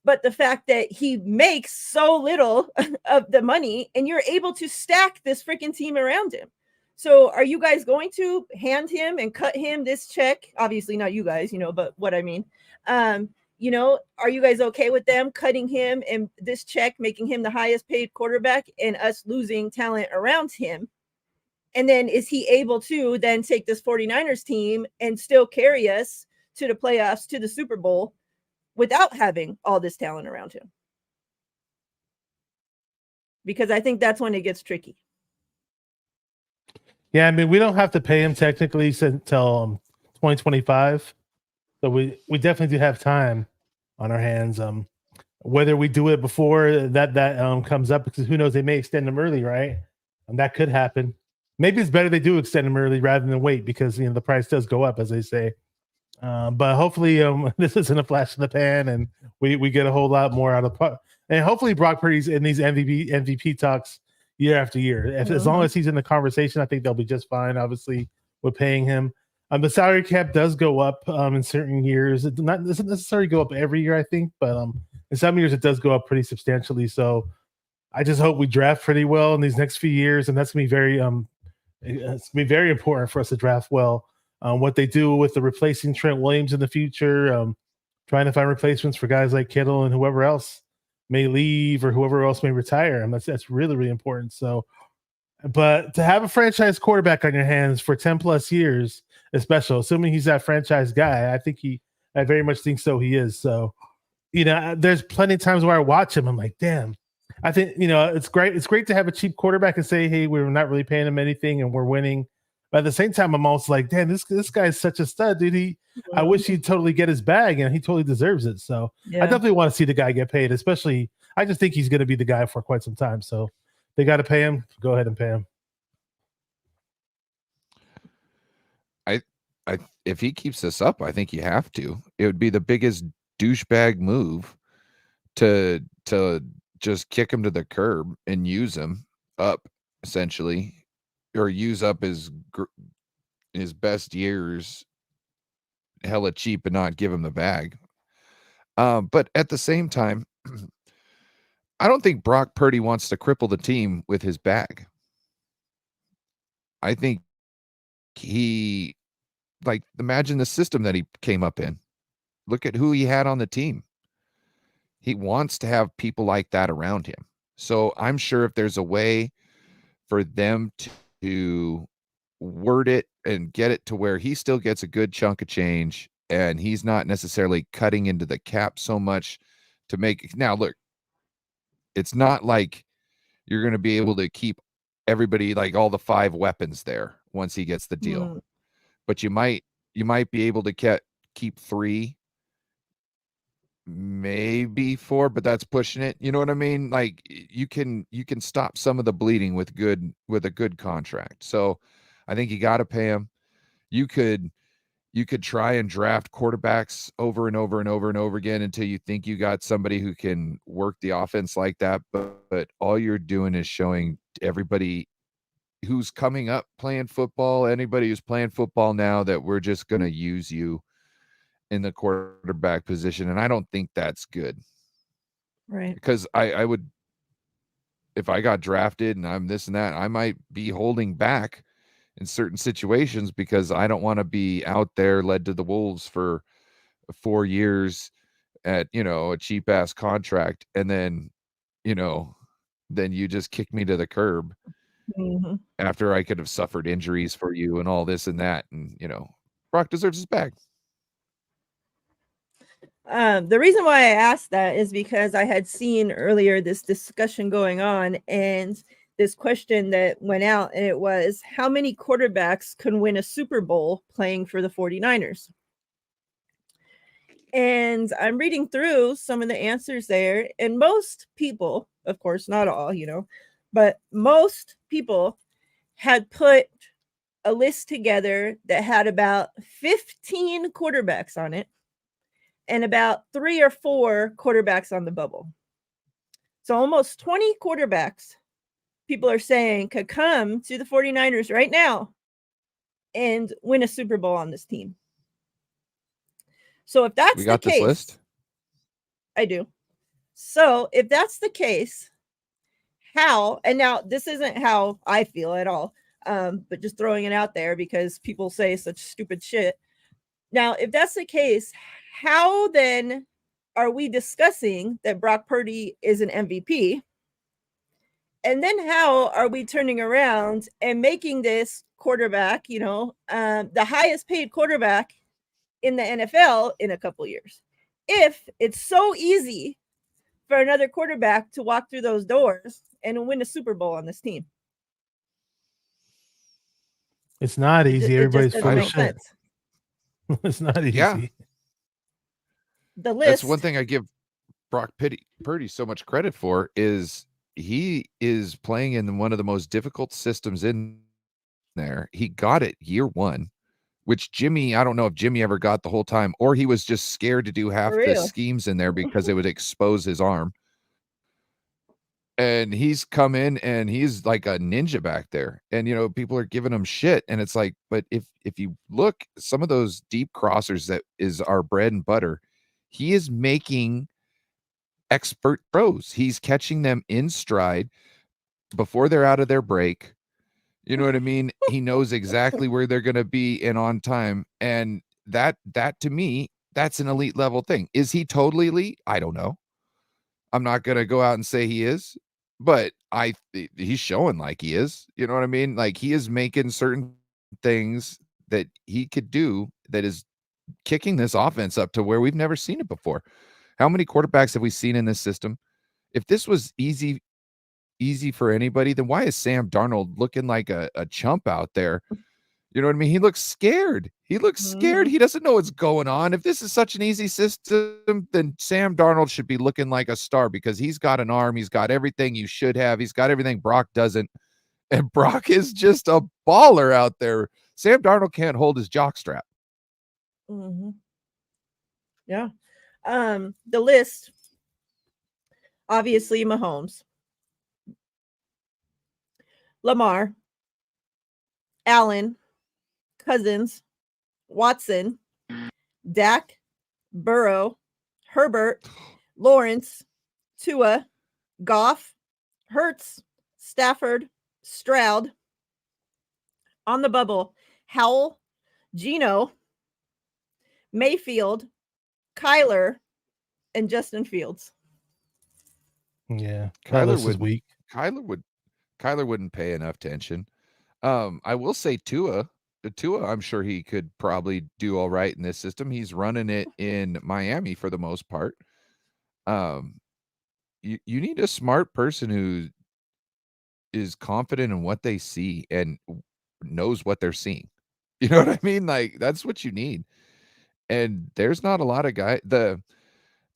but the fact that he makes so little of the money and you're able to stack this freaking team around him. So are you guys going to hand him and cut him this check? Obviously not you guys, but what I mean. Are you guys okay with them cutting him and this check, making him the highest paid quarterback and us losing talent around him? And then is he able to then take this 49ers team and still carry us to the playoffs, to the Super Bowl, without having all this talent around him? Because I think that's when it gets tricky. Yeah, I mean, we don't have to pay him technically until 2025. So we definitely do have time on our hands. Whether we do it before that comes up, because who knows, they may extend them early, right? And that could happen. Maybe it's better they do extend them early rather than wait, because the price does go up, as they say. But hopefully this isn't a flash in the pan, and we get a whole lot more out of. And hopefully Brock Purdy's in these MVP talks. year after year. As long as he's in the conversation, I think they'll be just fine. Obviously, with paying him. The salary cap does go up in certain years. It doesn't necessarily go up every year, I think, but in some years it does go up pretty substantially. So I just hope we draft pretty well in these next few years, and that's gonna be very it's gonna be very important for us to draft well. What they do with the replacing Trent Williams in the future, trying to find replacements for guys like Kittle and whoever else may leave or whoever else may retire. That's really, really important. So, but to have a franchise quarterback on your hands for 10 plus years is special, assuming he's that franchise guy. I very much think so. He is. So, there's plenty of times where I watch him. I'm like, damn, I think, it's great. It's great to have a cheap quarterback and say, hey, we're not really paying him anything and we're winning. But at the same time, I'm also like, damn, this guy is such a stud, dude. I wish he'd totally get his bag, and he totally deserves it. So I definitely want to see the guy get paid, especially I just think he's going to be the guy for quite some time. So they got to pay him. Go ahead and pay him. If he keeps this up, I think you have to. It would be the biggest douchebag move to just kick him to the curb and use him up, essentially, or use up his best years hella cheap and not give him the bag. But at the same time, I don't think Brock Purdy wants to cripple the team with his bag. I think imagine the system that he came up in. Look at who he had on the team. He wants to have people like that around him. So I'm sure if there's a way for them to word it and get it to where he still gets a good chunk of change and he's not necessarily cutting into the cap so much to make. Now, look, it's not like you're going to be able to keep everybody, like all the 5 weapons there once he gets the deal. But you might be able to keep 3, maybe 4, but that's pushing it. You know what I mean? Like you can stop some of the bleeding with a good contract. So I think you got to pay him. You could try and draft quarterbacks over and over and over and over again until you think you got somebody who can work the offense like that. But all you're doing is showing everybody who's coming up playing football, anybody who's playing football now, that we're just going to use you in the quarterback position. And I don't think that's good. Right. Because I would, if I got drafted and I'm this and that, I might be holding back in certain situations because I don't want to be out there led to the wolves for 4 years at, a cheap ass contract. And then, then you just kick me to the curb after I could have suffered injuries for you and all this and that. And, Brock deserves his bag. The reason why I asked that is because I had seen earlier this discussion going on and this question that went out, and it was, how many quarterbacks can win a Super Bowl playing for the 49ers? And I'm reading through some of the answers there, and most people, of course, not all, but most people had put a list together that had about 15 quarterbacks on it and about 3 or 4 quarterbacks on the bubble. So almost 20 quarterbacks people are saying could come to the 49ers right now and win a Super Bowl on this team. So if that's we got the case, this list? I do. So if that's the case, how, and now this isn't how I feel at all, but just throwing it out there because people say such stupid shit. Now, if that's the case, how then are we discussing that Brock Purdy is an MVP? And then how are we turning around and making this quarterback, the highest paid quarterback in the NFL in a couple years? If it's so easy for another quarterback to walk through those doors and win a Super Bowl on this team. It's not easy. Everybody's full of shit. It's not easy. Yeah. The list. That's one thing I give Brock Purdy so much credit for, is he is playing in one of the most difficult systems in there. He got it year 1, which Jimmy, I don't know if Jimmy ever got the whole time, or he was just scared to do half the schemes in there because it would expose his arm. And he's come in and he's like a ninja back there. And people are giving him shit. And it's like, but if you look, some of those deep crossers that is our bread and butter, he is making expert throws. He's catching them in stride before they're out of their break. You know what I mean? He knows exactly where they're going to be and on time. And that to me, that's an elite level thing. Is he totally elite? I don't know. I'm not going to go out and say he is, but he's showing like he is. You know what I mean? Like, he is making certain things that he could do that is kicking this offense up to where we've never seen it before. How many quarterbacks have we seen in this system? If this was easy for anybody, then why is Sam Darnold looking like a chump out there? You know what I mean? He looks scared. He doesn't know what's going on. If this is such an easy system, then Sam Darnold should be looking like a star because he's got an arm. He's got everything you should have. He's got everything Brock doesn't. And Brock is just a baller out there. Sam Darnold can't hold his jockstrap. Mm-hmm. Yeah. The list, obviously Mahomes, Lamar, Allen, Cousins, Watson, Dak, Burrow, Herbert, Lawrence, Tua, Goff, Hurts, Stafford, Stroud. On the bubble, Howell, Geno, Mayfield, Kyler, and Justin Fields. Yeah, Kyler was weak. Kyler wouldn't pay enough attention. I will say Tua, I'm sure he could probably do all right in this system. He's running it in Miami for the most part. You need a smart person who is confident in what they see and knows what they're seeing. You know what I mean? Like, that's what you need. And there's not a lot of guys.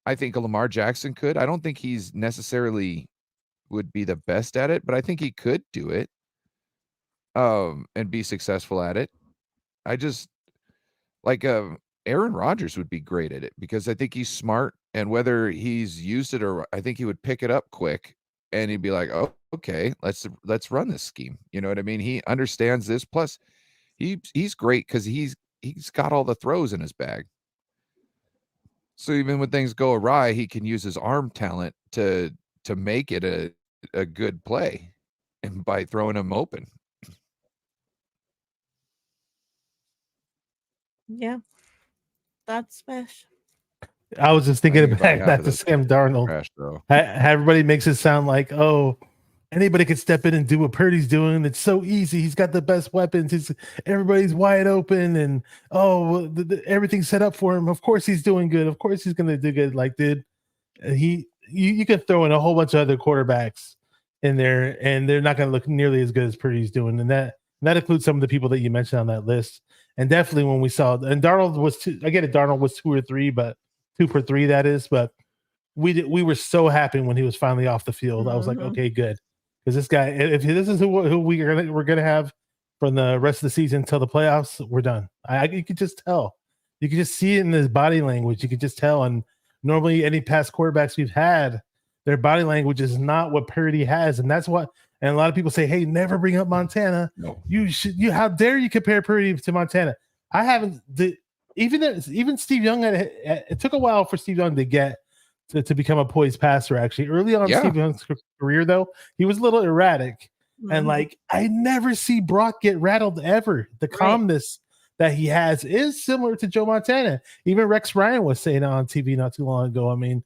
I think Lamar Jackson could. I don't think he's necessarily would be the best at it, but I think he could do it. And be successful at it. I just like Aaron Rodgers would be great at it because I think he's smart, and whether he's used it or I think he would pick it up quick and he'd be like, "Oh, okay, let's run this scheme." You know what I mean? He understands this. Plus, he's great because he's got all the throws in his bag. So even when things go awry, he can use his arm talent to make it a good play, and by throwing him open. Yeah, that's special. I was just thinking back to Sam Darnold. Everybody makes it sound like, oh, anybody could step in and do what Purdy's doing. It's so easy. He's got the best weapons. Everybody's wide open, and everything's set up for him. Of course he's doing good. Of course he's going to do good. Like, dude, you could throw in a whole bunch of other quarterbacks in there, and they're not going to look nearly as good as Purdy's doing. And that includes some of the people that you mentioned on that list. And definitely when we saw, and Darnold was I get it, Darnold was 2 or 3, but 2 for 3 that is. But we were so happy when he was finally off the field. I was like, okay, good, because this guy, if this is who we're gonna have from the rest of the season until the playoffs, we're done. You could just tell, you could just see it in his body language. You could just tell. And normally, any past quarterbacks we've had, their body language is not what Purdy has, and that's what. And a lot of people say, "Hey, never bring up Montana. No. How dare you compare Purdy to Montana?" I haven't. Even Steve Young it took a while for Steve Young to get to become a poised passer. Actually, early on Steve Young's career, though, he was a little erratic, and like I never see Brock get rattled ever. The calmness that he has is similar to Joe Montana. Even Rex Ryan was saying it on TV not too long ago. I mean,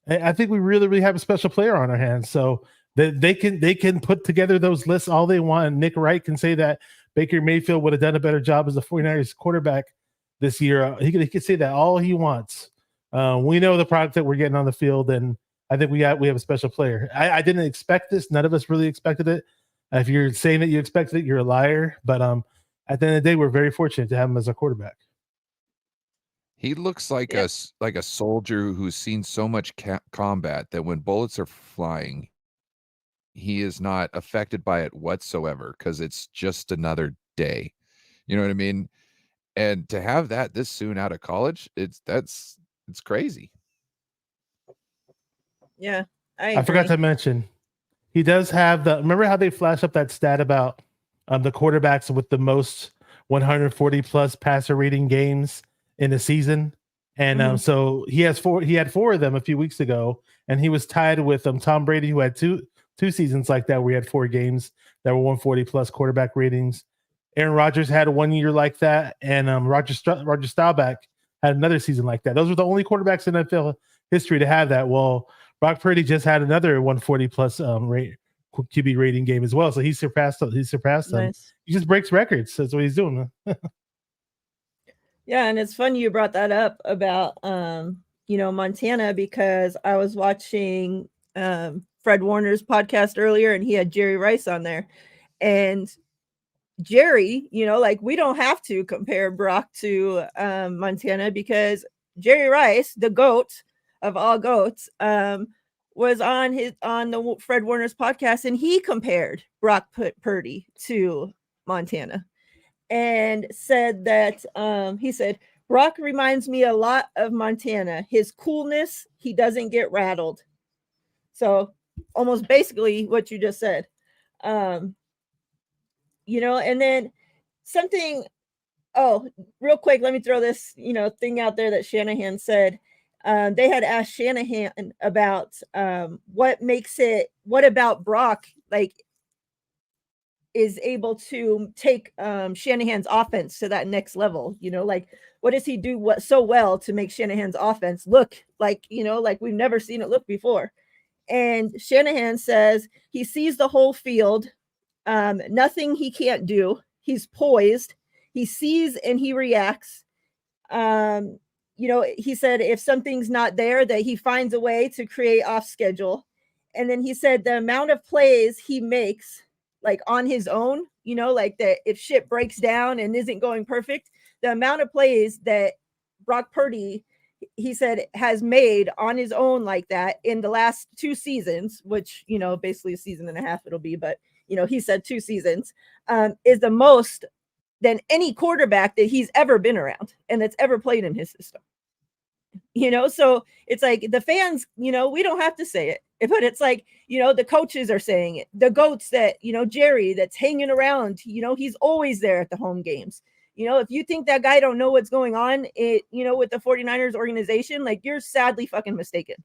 I think we really have a special player on our hands. So they can put together those lists all they want. Nick Wright can say that Baker Mayfield would have done a better job as a 49ers quarterback this year. He could say that all he wants. We know the product that we're getting on the field, and I think we have a special player. I didn't expect this. None of us really expected it. If you're saying that you expected it, you're a liar. But at the end of the day, we're very fortunate to have him as our quarterback. He looks like a soldier who's seen so much combat that when bullets are flying, he is not affected by it whatsoever because it's just another day. You know what I mean? And to have that this soon out of college, it's crazy. Yeah, I forgot to mention He does have remember how they flash up that stat about the quarterbacks with the most 140 plus passer rating games in a season? And so he had four of them a few weeks ago, and he was tied with Tom Brady, who had two seasons like that where he had 4 games that were 140 plus quarterback ratings. Aaron Rodgers had 1 year like that, and Roger Staubach had another season like that. Those were the only quarterbacks in NFL history to have that. Well, Brock Purdy just had another 140 plus QB rating game as well, so he surpassed them. Nice. He just breaks records. That's what he's doing. Yeah, and it's funny you brought that up about Montana, because I was watching Fred Warner's podcast earlier, and he had Jerry Rice on there, and Jerry, we don't have to compare Brock to Montana, because Jerry Rice, the GOAT of all GOATs, was on the Fred Warner's podcast, and he compared Brock Purdy to Montana, and said that he said Brock reminds me a lot of Montana. His coolness, he doesn't get rattled. So almost basically what you just said. And then something, real quick, let me throw this, thing out there that Shanahan said. They had asked Shanahan about what about Brock, is able to take Shanahan's offense to that next level. What does he do so well to make Shanahan's offense look like we've never seen it look before? And Shanahan says he sees the whole field. Nothing he can't do. He's poised. He sees and he reacts. He said if something's not there, that he finds a way to create off schedule. And then he said the amount of plays he makes, on his own, that if shit breaks down and isn't going perfect, the amount of plays that Brock Purdy, he said, has made on his own like that in the last 2 seasons, which, basically a season and a half it'll be, but, he said 2 seasons, is the most than any quarterback that he's ever been around and that's ever played in his system. So it's the fans, we don't have to say it, but it's the coaches are saying it. The GOATs that, Jerry, that's hanging around, he's always there at the home games. If you think that guy don't know what's going on, with the 49ers organization, you're sadly fucking mistaken.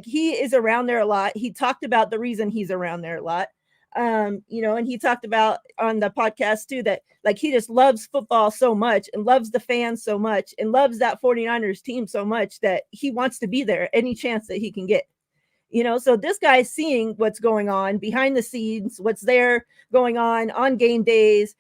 He is around there a lot. He talked about the reason he's around there a lot. And he talked about on the podcast too, that he just loves football so much and loves the fans so much and loves that 49ers team so much that he wants to be there any chance that he can get. So this guy's seeing what's going on behind the scenes, what's there going on game days,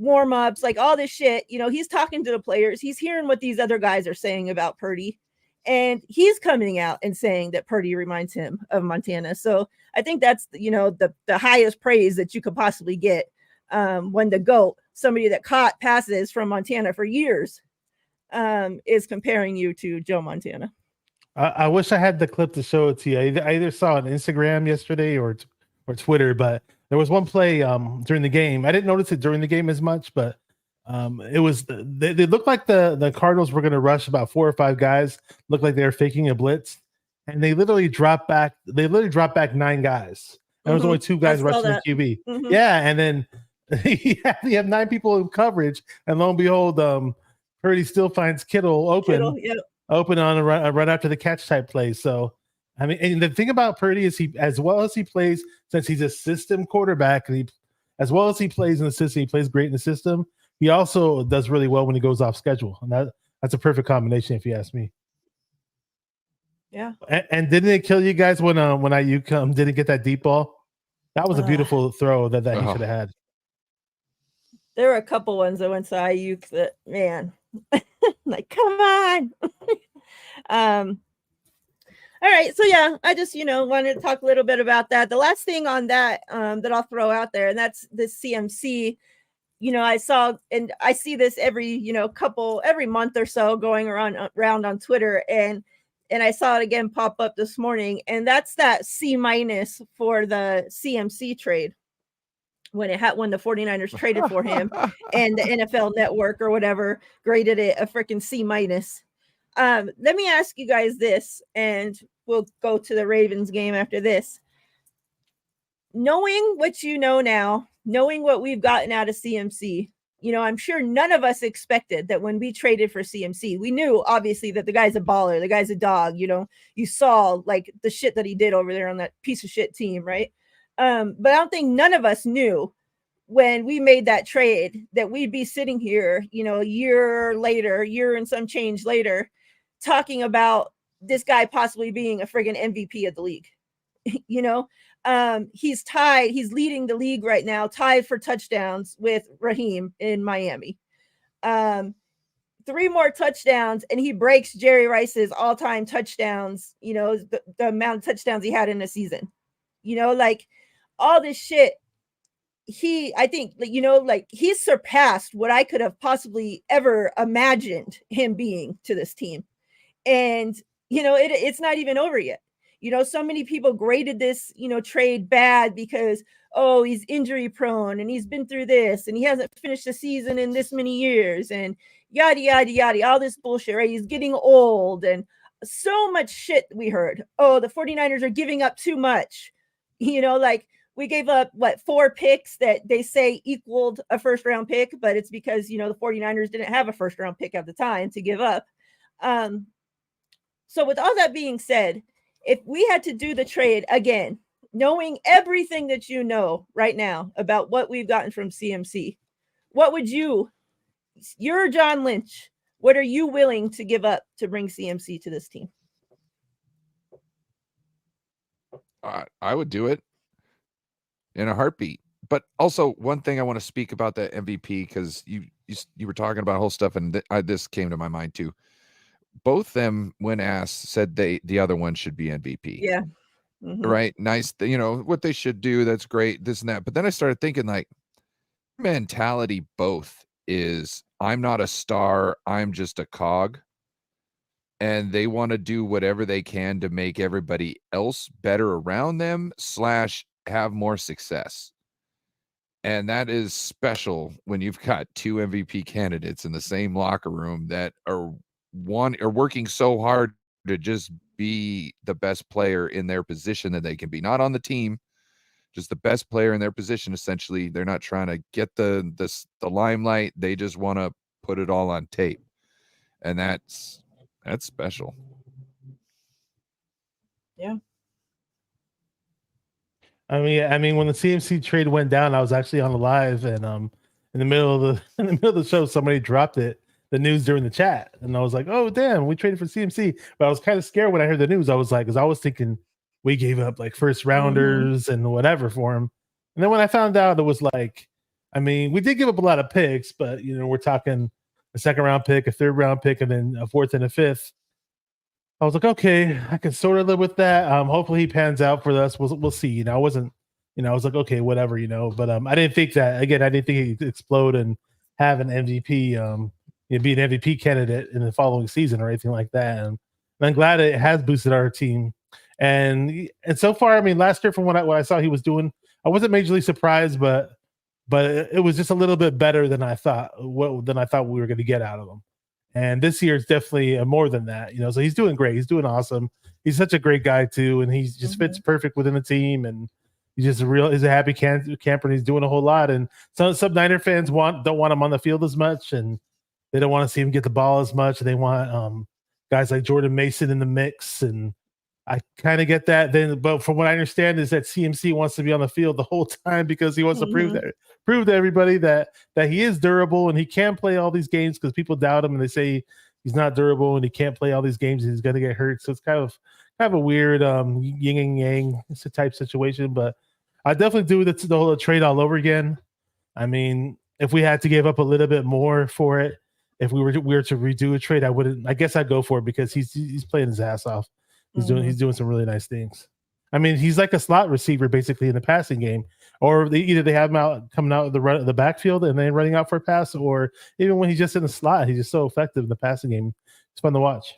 warm-ups, all this shit. He's talking to the players. He's hearing what these other guys are saying about Purdy. And he's coming out and saying that Purdy reminds him of Montana. So I think that's, the highest praise that you could possibly get when the GOAT, somebody that caught passes from Montana for years, is comparing you to Joe Montana. I wish I had the clip to show it to you. I either saw it on Instagram yesterday or Twitter, but there was one play during the game. I didn't notice it during the game as much, but it was they looked like the Cardinals were going to rush about 4 or 5 guys. Looked like they were faking a blitz, and they literally dropped back. They literally dropped back 9 guys. There was only 2 guys rushing the QB. Yeah, and then you have 9 people in coverage, and lo and behold, Purdy still finds Kittle open on a run after the catch type play. So, I mean, and the thing about Purdy is as well as he plays, since he's a system quarterback, and as well as he plays in the system, he plays great in the system. He also does really well when he goes off schedule, and that's a perfect combination, if you ask me. Yeah. And didn't it kill you guys when Ayuk didn't get that deep ball? That was a beautiful throw that he should have had. There were a couple ones that went to Ayuk that, man, come on. All right, so yeah, I just wanted to talk a little bit about that. The last thing on that that I'll throw out there, and that's the CMC. I saw, and I see this every month or so going around on Twitter, and I saw it again pop up this morning, and that's that C- for the CMC trade when the 49ers traded for him and the NFL Network or whatever graded it a freaking C-. Let me ask you guys this, and we'll go to the Ravens game after this. knowing what you know now, knowing what we've gotten out of CMC, you know, I'm sure none of us expected that when we traded for CMC, we knew obviously that the guy's a baller, the guy's a dog, you know, you saw like the shit that he did over there on that piece of shit team, right? But I don't think none of us knew when we made that trade that we'd be sitting here, you know, a year and some change later, talking about this guy possibly being a friggin' MVP of the league. You know, he's leading the league right now, tied for touchdowns with Raheem in Miami. 3 more touchdowns, and he breaks Jerry Rice's all-time touchdowns, you know, the amount of touchdowns he had in a season. You know, like all this shit. I think, you know, like he's surpassed what I could have possibly ever imagined him being to this team. And, you know, it's not even over yet. You know, so many people graded this, you know, trade bad because, oh, he's injury prone and he's been through this and he hasn't finished the season in this many years and yada, yada, yada, all this bullshit, right? He's getting old and so much shit we heard. Oh, the 49ers are giving up too much. You know, like we gave up, 4 picks that they say equaled a first round pick, but it's because, you know, the 49ers didn't have a first round pick at the time to give up. So with all that being said, if we had to do the trade again, knowing everything that you know right now about what we've gotten from CMC, what would you're John Lynch, what are you willing to give up to bring CMC to this team? I would do it in a heartbeat. But also one thing I want to speak about that MVP, because you were talking about whole stuff, and this came to my mind too. Both them, when asked, said the other one should be MVP. Yeah. Mm-hmm. Right. Nice. You know what they should do. That's great. This and that. But then I started thinking, like, mentality both is I'm not a star. I'm just a cog. And they want to do whatever they can to make everybody else better around them / have more success. And that is special when you've got 2 MVP candidates in the same locker room that are working so hard to just be the best player in their position that they can be, not on the team, just the best player in their position. Essentially, they're not trying to get the limelight. They just want to put it all on tape. And that's special. Yeah. I mean, when the CMC trade went down, I was actually on the live, and in the middle of the show, somebody dropped the news during the chat, and I was like, "Oh, damn, we traded for CMC." But I was kind of scared when I heard the news. I was like, because I was thinking we gave up like first rounders and whatever for him, and then when I found out it was like, I mean, we did give up a lot of picks, but you know, we're talking a 2nd round pick, a 3rd round pick, and then a 4th and a 5th. I was like, okay, I can sort of live with that. Hopefully he pans out for us. We'll see. You know, I wasn't, you know, I was like, okay, whatever, you know. But I didn't think that, again, I didn't think he'd explode and have an MVP, you know, be an MVP candidate in the following season or anything like that. And I'm glad it has boosted our team. And so far, I mean, last year from what I saw he was doing, I wasn't majorly surprised, but it was just a little bit better than I thought we were going to get out of him. And this year is definitely more than that, you know. So he's doing great. He's doing awesome. He's such a great guy too, and he just fits perfect within the team. And he's just he's a happy camper, and he's doing a whole lot. And some Niner fans don't want him on the field as much, and they don't want to see him get the ball as much. They want guys like Jordan Mason in the mix, and I kind of get that. Then, but from what I understand is that CMC wants to be on the field the whole time because he wants to prove to everybody that he is durable and he can play all these games, because people doubt him and they say he's not durable and he can't play all these games and he's going to get hurt. So it's kind of a weird yin and yang type situation. But I definitely do the whole trade all over again. I mean, if we had to give up a little bit more for it, if we were to redo a trade, I guess I'd go for it, because he's playing his ass off. He's doing some really nice things. I mean, he's like a slot receiver basically in the passing game, or they have him out coming out of the backfield and then running out for a pass, or even when he's just in the slot, he's just so effective in the passing game. It's fun to watch.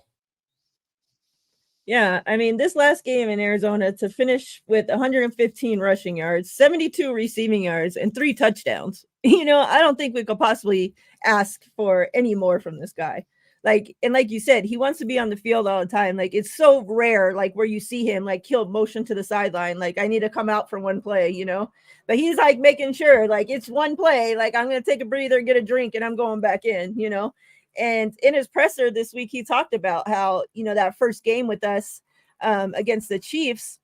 Yeah, I mean, this last game in Arizona to finish with 115 rushing yards, 72 receiving yards, and 3 touchdowns. You know, I don't think we could possibly ask for any more from this guy. Like, and like you said, he wants to be on the field all the time. Like, it's so rare, like where you see him like he'll motion to the sideline, like I need to come out for one play, you know. But he's like making sure like it's one play, like I'm gonna take a breather, get a drink, and I'm going back in, you know. And in his presser this week, he talked about how, you know, that first game with us against the Chiefs,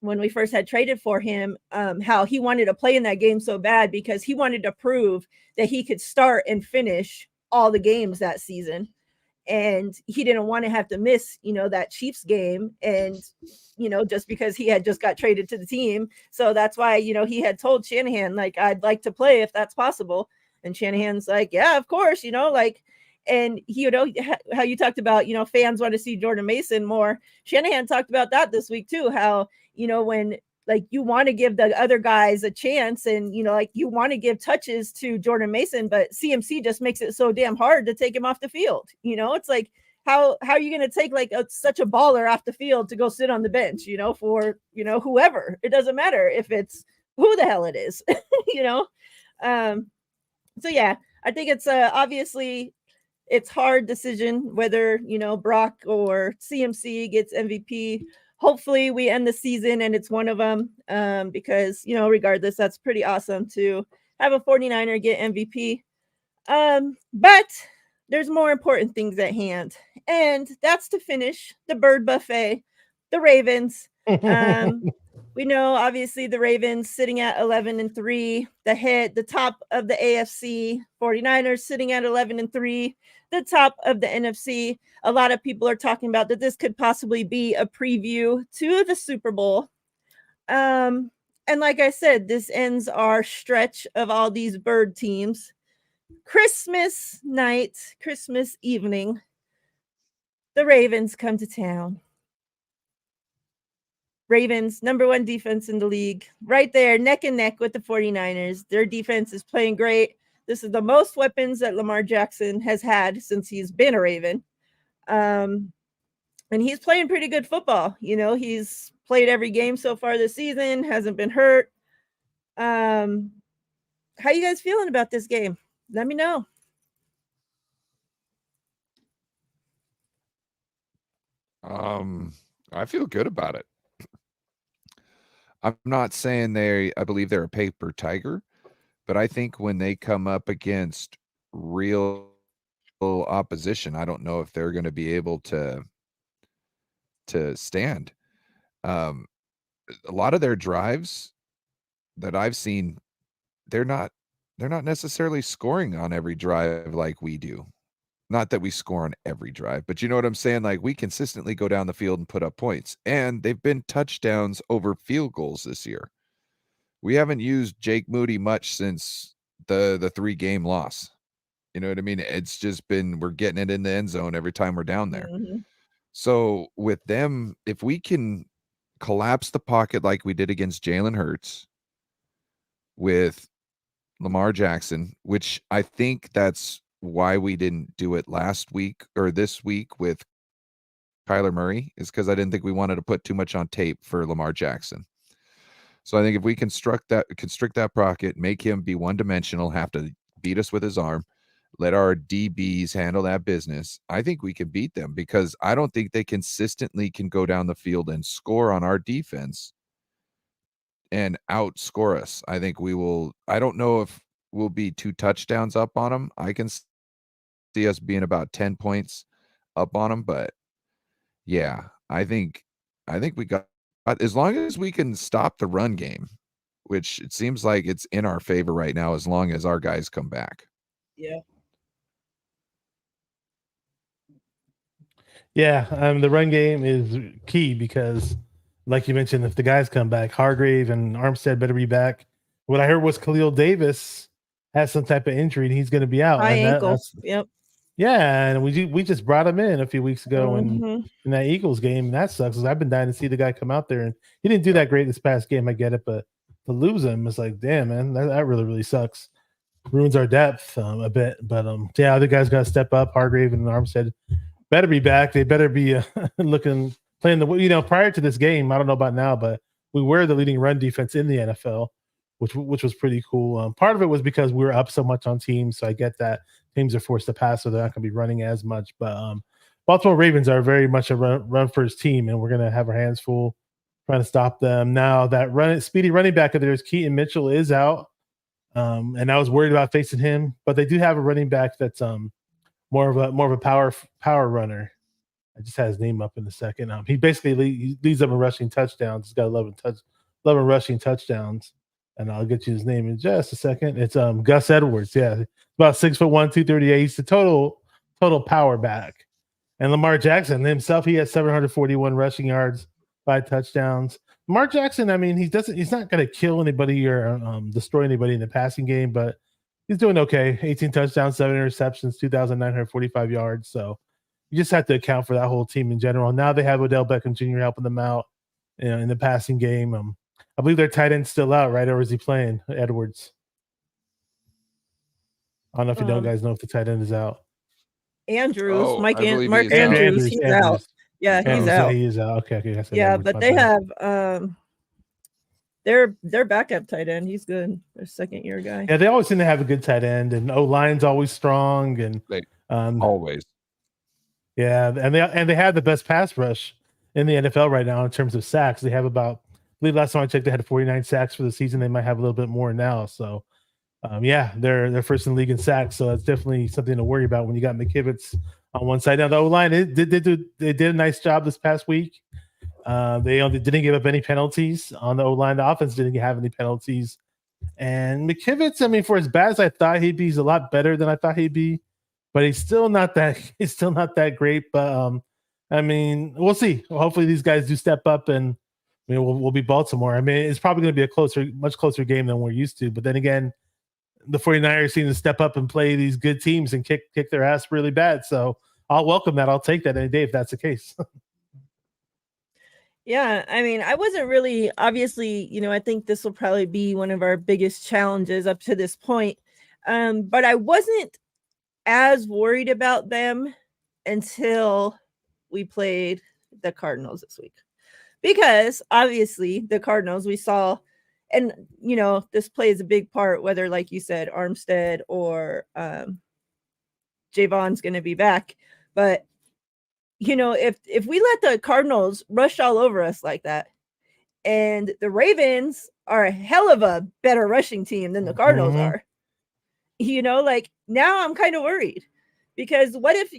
when we first had traded for him, how he wanted to play in that game so bad because he wanted to prove that he could start and finish all the games that season. And he didn't want to have to miss, you know, that Chiefs game. And, you know, just because he had just got traded to the team. So that's why, you know, he had told Shanahan, like, I'd like to play if that's possible. And Shanahan's like, yeah, of course, you know, like, and you know, how you talked about, you know, fans want to see Jordan Mason more. Shanahan talked about that this week too, how, you know, when like you want to give the other guys a chance and, you know, like you want to give touches to Jordan Mason, but CMC just makes it so damn hard to take him off the field. You know, it's like, how are you going to take like such a baller off the field to go sit on the bench, you know, for, you know, whoever. It doesn't matter if it's who the hell it is, you know? So yeah, I think it's obviously it's hard decision whether, you know, Brock or CMC gets MVP. Hopefully we end the season and it's one of them, because, you know, regardless, that's pretty awesome to have a 49er get MVP. But there's more important things at hand, and that's to finish the bird buffet, the Ravens. We know obviously the Ravens sitting at 11-3, the top of the AFC, 49ers sitting at 11-3, the top of the NFC. A lot of people are talking about that this could possibly be a preview to the Super Bowl. And like I said, this ends our stretch of all these bird teams. Christmas night, Christmas evening, the Ravens come to town. Ravens, number one defense in the league, right there, neck and neck with the 49ers. Their defense is playing great. This is the most weapons that Lamar Jackson has had since he's been a Raven. And he's playing pretty good football. You know, he's played every game so far this season, hasn't been hurt. How you guys feeling about this game? Let me know. I feel good about it. I'm not saying I believe they're a paper tiger, but I think when they come up against real opposition, I don't know if they're going to be able to stand. A lot of their drives that I've seen, they're not necessarily scoring on every drive like we do. Not that we score on every drive, but you know what I'm saying? Like we consistently go down the field and put up points, and they've been touchdowns over field goals this year. We haven't used Jake Moody much since the 3-game loss. You know what I mean? It's just been, we're getting it in the end zone every time we're down there. Mm-hmm. So with them, if we can collapse the pocket like we did against Jalen Hurts with Lamar Jackson, which I think that's why we didn't do it last week or this week with Kyler Murray, is because I didn't think we wanted to put too much on tape for Lamar Jackson. So I think if we constrict that pocket, make him be one-dimensional, have to beat us with his arm, let our DBs handle that business, I think we can beat them, because I don't think they consistently can go down the field and score on our defense and outscore us. I think we will. I don't know if we'll be 2 touchdowns up on them. I can see us being about 10 points up on them, but yeah, I think we got, as long as we can stop the run game, which it seems like it's in our favor right now, as long as our guys come back. Yeah. Yeah, the run game is key because, like you mentioned, if the guys come back, Hargrave and Armstead better be back. What I heard was Khalil Davis has some type of injury and he's going to be out. High ankle. Yep. Yeah, and we just brought him in a few weeks ago in that Eagles game, and that sucks because I've been dying to see the guy come out there, and he didn't do that great this past game. I get it, but to lose him, it's like, damn, man, that really, really sucks. Ruins our depth a bit, but yeah, other guys got to step up. Hargrave and Armstead better be back. They better be playing the, prior to this game. I don't know about now, but we were the leading run defense in the NFL. which was pretty cool. Part of it was because we were up so much on teams, so I get that teams are forced to pass, so they're not going to be running as much. But Baltimore Ravens are very much a run first team, and we're going to have our hands full trying to stop them. Now that speedy running back of theirs, Keaton Mitchell, is out, and I was worried about facing him. But they do have a running back that's more of a power runner. I just had his name up in a second. He basically leads them in rushing touchdowns. He's got 11 rushing touchdowns, and I'll get you his name in just a second. It's Gus Edwards. Yeah, about 6'1", 238. He's the total power back. And Lamar Jackson himself, he has 741 rushing yards, 5 touchdowns. Lamar Jackson, I mean, he's not going to kill anybody or destroy anybody in the passing game, but he's doing okay. 18 touchdowns, 7 interceptions, 2,945 yards. So you just have to account for that whole team in general. Now they have Odell Beckham Jr. helping them out in the passing game. I believe their tight end's still out, right? Or is he playing, Edwards? I don't know if you guys know if the tight end is out. Andrews, Mark Andrews, he's out. Yeah, he's out. He is out. Okay. Yeah, Edwards, but they have their backup tight end. He's good. Their second-year guy. Yeah, they always seem to have a good tight end, and O-line's always strong, and always. Yeah, and they have the best pass rush in the NFL right now in terms of sacks. They have about, I believe last time I checked, they had 49 sacks for the season. They might have a little bit more now. So, they're first in the league in sacks. So that's definitely something to worry about when you got McKivitz on one side. Now the O-line, they did a nice job this past week. They didn't give up any penalties on the O-line. The offense didn't have any penalties. And McKivitz, I mean, for as bad as I thought he'd be, he's a lot better than I thought he'd be. But he's still not that great. But I mean, we'll see. Hopefully these guys do step up, and we'll be Baltimore. I mean, it's probably going to be a much closer game than we're used to. But then again, the 49ers seem to step up and play these good teams and kick their ass really bad. So I'll welcome that. I'll take that any day if that's the case. Yeah, I mean, I wasn't really, obviously, I think this will probably be one of our biggest challenges up to this point. But I wasn't as worried about them until we played the Cardinals this week, because obviously the Cardinals we saw, and this plays a big part, whether, like you said, Armstead or Javon's going to be back. But if we let the Cardinals rush all over us like that, and the Ravens are a hell of a better rushing team than the Cardinals are, now I'm kind of worried, because what if,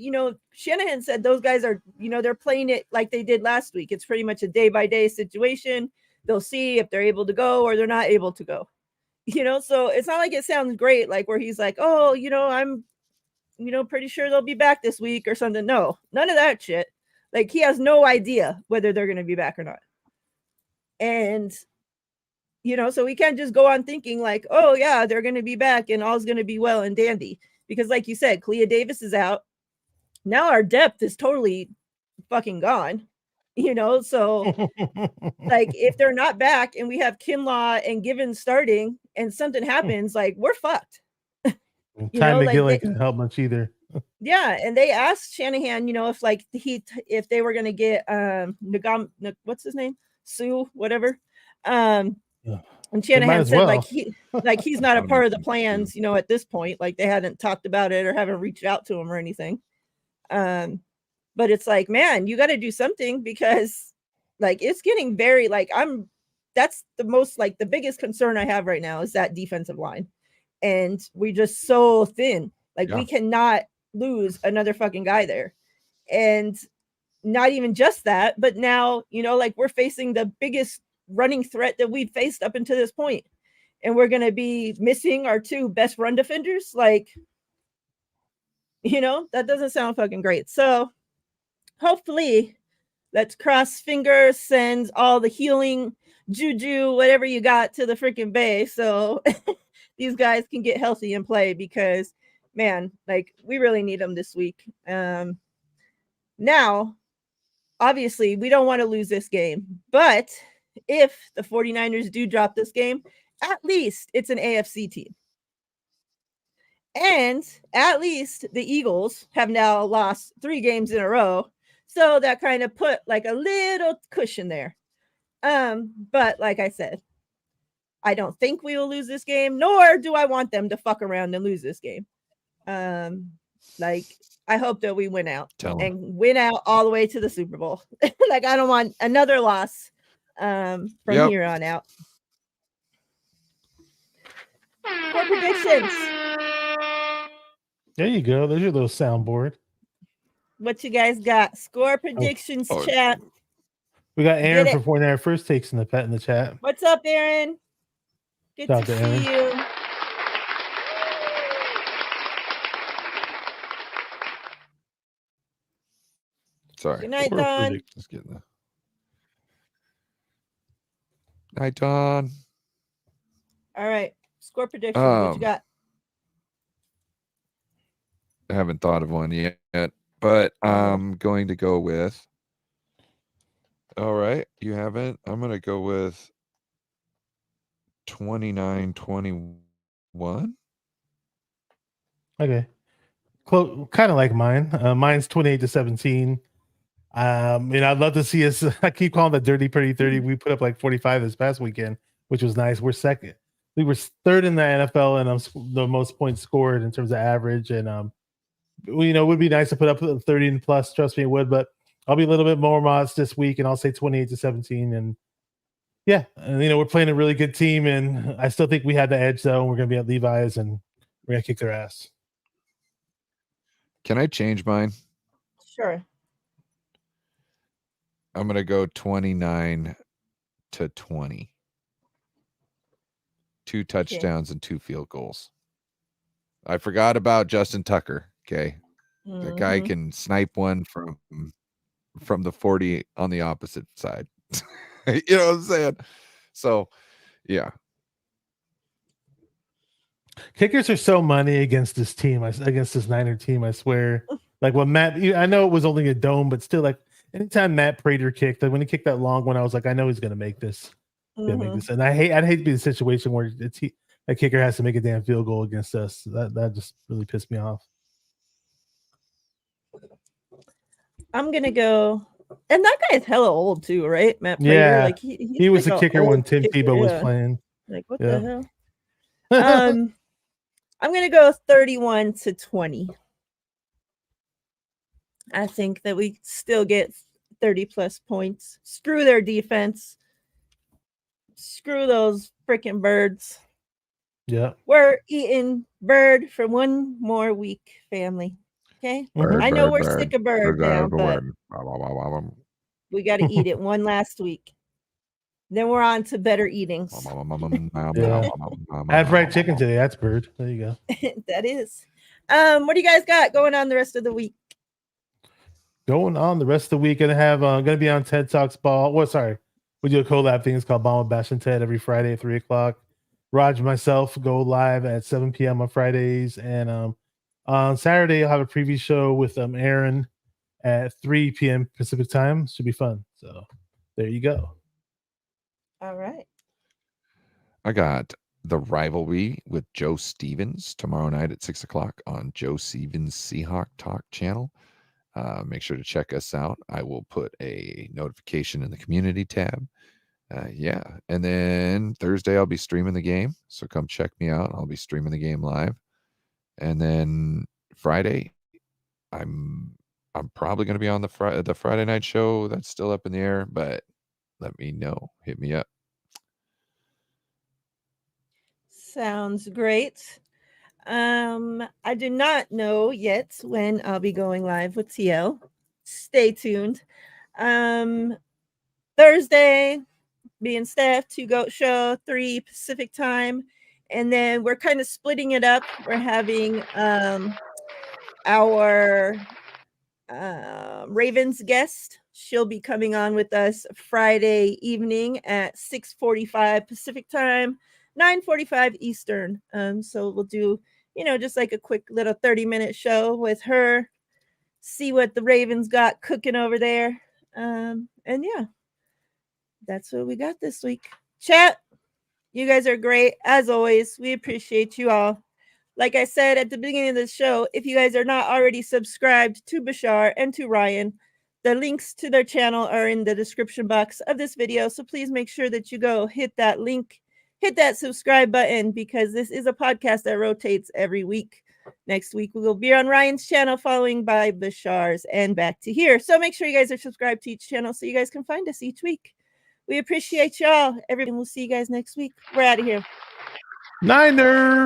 Shanahan said those guys are, they're playing it like they did last week. It's pretty much a day-by-day situation. They'll see if they're able to go or they're not able to go, so it's not like it sounds great, like where he's like, oh, I'm, pretty sure they'll be back this week or something. No, none of that shit. Like, he has no idea whether they're going to be back or not. And so we can't just go on thinking like, oh yeah, they're going to be back and all's going to be well and dandy, because like you said, Clea Davis is out. Now our depth is totally fucking gone, so like if they're not back and we have Kinlaw and Givens starting and something happens, like we're fucked. Ty McGillen can't help much either. Yeah, and they asked Shanahan, if they were going to get what's his name? Sue, whatever. And Shanahan said he's not a part of the plans, at this point. Like, they hadn't talked about it or haven't reached out to him or anything. But it's like, man, you got to do something, because like it's getting very that's the most, like, the biggest concern I have right now is that defensive line. And we're just so thin. We cannot lose another fucking guy there. And not even just that, but now, we're facing the biggest running threat that we've faced up until this point. And we're going to be missing our 2 best run defenders. That doesn't sound fucking great. So hopefully, let's cross fingers, send all the healing juju, whatever you got, to the freaking Bay. So these guys can get healthy and play, because man, we really need them this week. Now, obviously, we don't want to lose this game, but if the 49ers do drop this game, at least it's an AFC team. And at least the Eagles have now lost 3 games in a row. So that kind of put a little cushion there. But like I said, I don't think we will lose this game, nor do I want them to fuck around and lose this game. Like, I hope that we win out and win out all the way to the Super Bowl. Like, I don't want another loss from here on out. Score predictions. There you go. There's your little soundboard. What you guys got? Score predictions, chat. We got Aaron for 49 first takes in the chat. What's up, Aaron? Good to see you. Sorry. Good night, Don. Just getting the night, Don. All right. Score prediction. What you got? I haven't thought of one yet, but I'm going to go with. All right. You haven't? I'm going to go with 29-21. Okay. Kind of like mine. Mine's 28-17. I'd love to see us. I keep calling the dirty pretty 30. We put up like 45 this past weekend, which was nice. We're second. We were third in the NFL and the most points scored in terms of average. And it would be nice to put up 30 and plus. Trust me, it would. But I'll be a little bit more modest this week, and I'll say 28-17. And yeah, and we're playing a really good team, and I still think we had the edge though. We're gonna be at Levi's, and we're gonna kick their ass. Can I change mine? Sure. I'm gonna go 29-20. 2 touchdowns and 2 field goals. I forgot about Justin Tucker. Okay. The guy can snipe one from the 40 on the opposite side. You know what I'm saying? So, yeah. Kickers are so money against this team, against this Niner team, I swear. Like when Matt, I know it was only a dome, but still, like anytime Matt Prater kicked, like when he kicked that long one, I was like, I know he's gonna make this. And I'd hate to be in a situation where a kicker has to make a damn field goal against us. That just really pissed me off. I'm gonna go, and that guy is hella old too, right? Matt Prater. Yeah, like he was like a kicker when Tim Tebow was playing. Like what the hell? I'm gonna go 31-20. I think that we still get 30 plus points. Screw their defense. Screw those freaking birds. Yeah. We're eating bird for one more week, family. Okay. I know we're sick of bird now, but we got to eat it one last week. Then we're on to better eatings. I had fried chicken today. That's bird. There you go. That is. What do you guys got going on the rest of the week? Going on the rest of the week, gonna be on TED Talks Ball. Well, sorry, we do a collab thing. It's called Ball with Bash and Ted every Friday at 3:00. Raj and myself go live at 7 p.m. on Fridays, and on Saturday I'll have a preview show with Aaron at 3 p.m. Pacific time. Should be fun. So there you go. All right. I got the rivalry with Joe Stevens tomorrow night at 6:00 on Joe Stevens Seahawk Talk channel. Make sure to check us out. I will put a notification in the community tab. And then Thursday I'll be streaming the game, so come check me out. I'll be streaming the game live. And then Friday, I'm probably going to be on the Friday night show. That's still up in the air, but let me know. Hit me up. Sounds great. I do not know yet when I'll be going live with TL. Stay tuned. Thursday, me and Steph, 2 Goat Show, 3 Pacific time. And then we're kind of splitting it up. We're having our Ravens guest. She'll be coming on with us Friday evening at 6:45 Pacific time, 9:45 Eastern. So we'll do, just like a quick little 30-minute show with her, see what the Ravens got cooking over there. And yeah, that's what we got this week. Chat, you guys are great. As always, we appreciate you all. Like I said at the beginning of the show, if you guys are not already subscribed to Bashar and to Ryan, the links to their channel are in the description box of this video. So please make sure that you go hit that link, hit that subscribe button because this is a podcast that rotates every week. Next week, we will be on Ryan's channel, following by Bashar's, and back to here. So make sure you guys are subscribed to each channel so you guys can find us each week. We appreciate y'all. Everyone, we'll see you guys next week. We're out of here. Niners.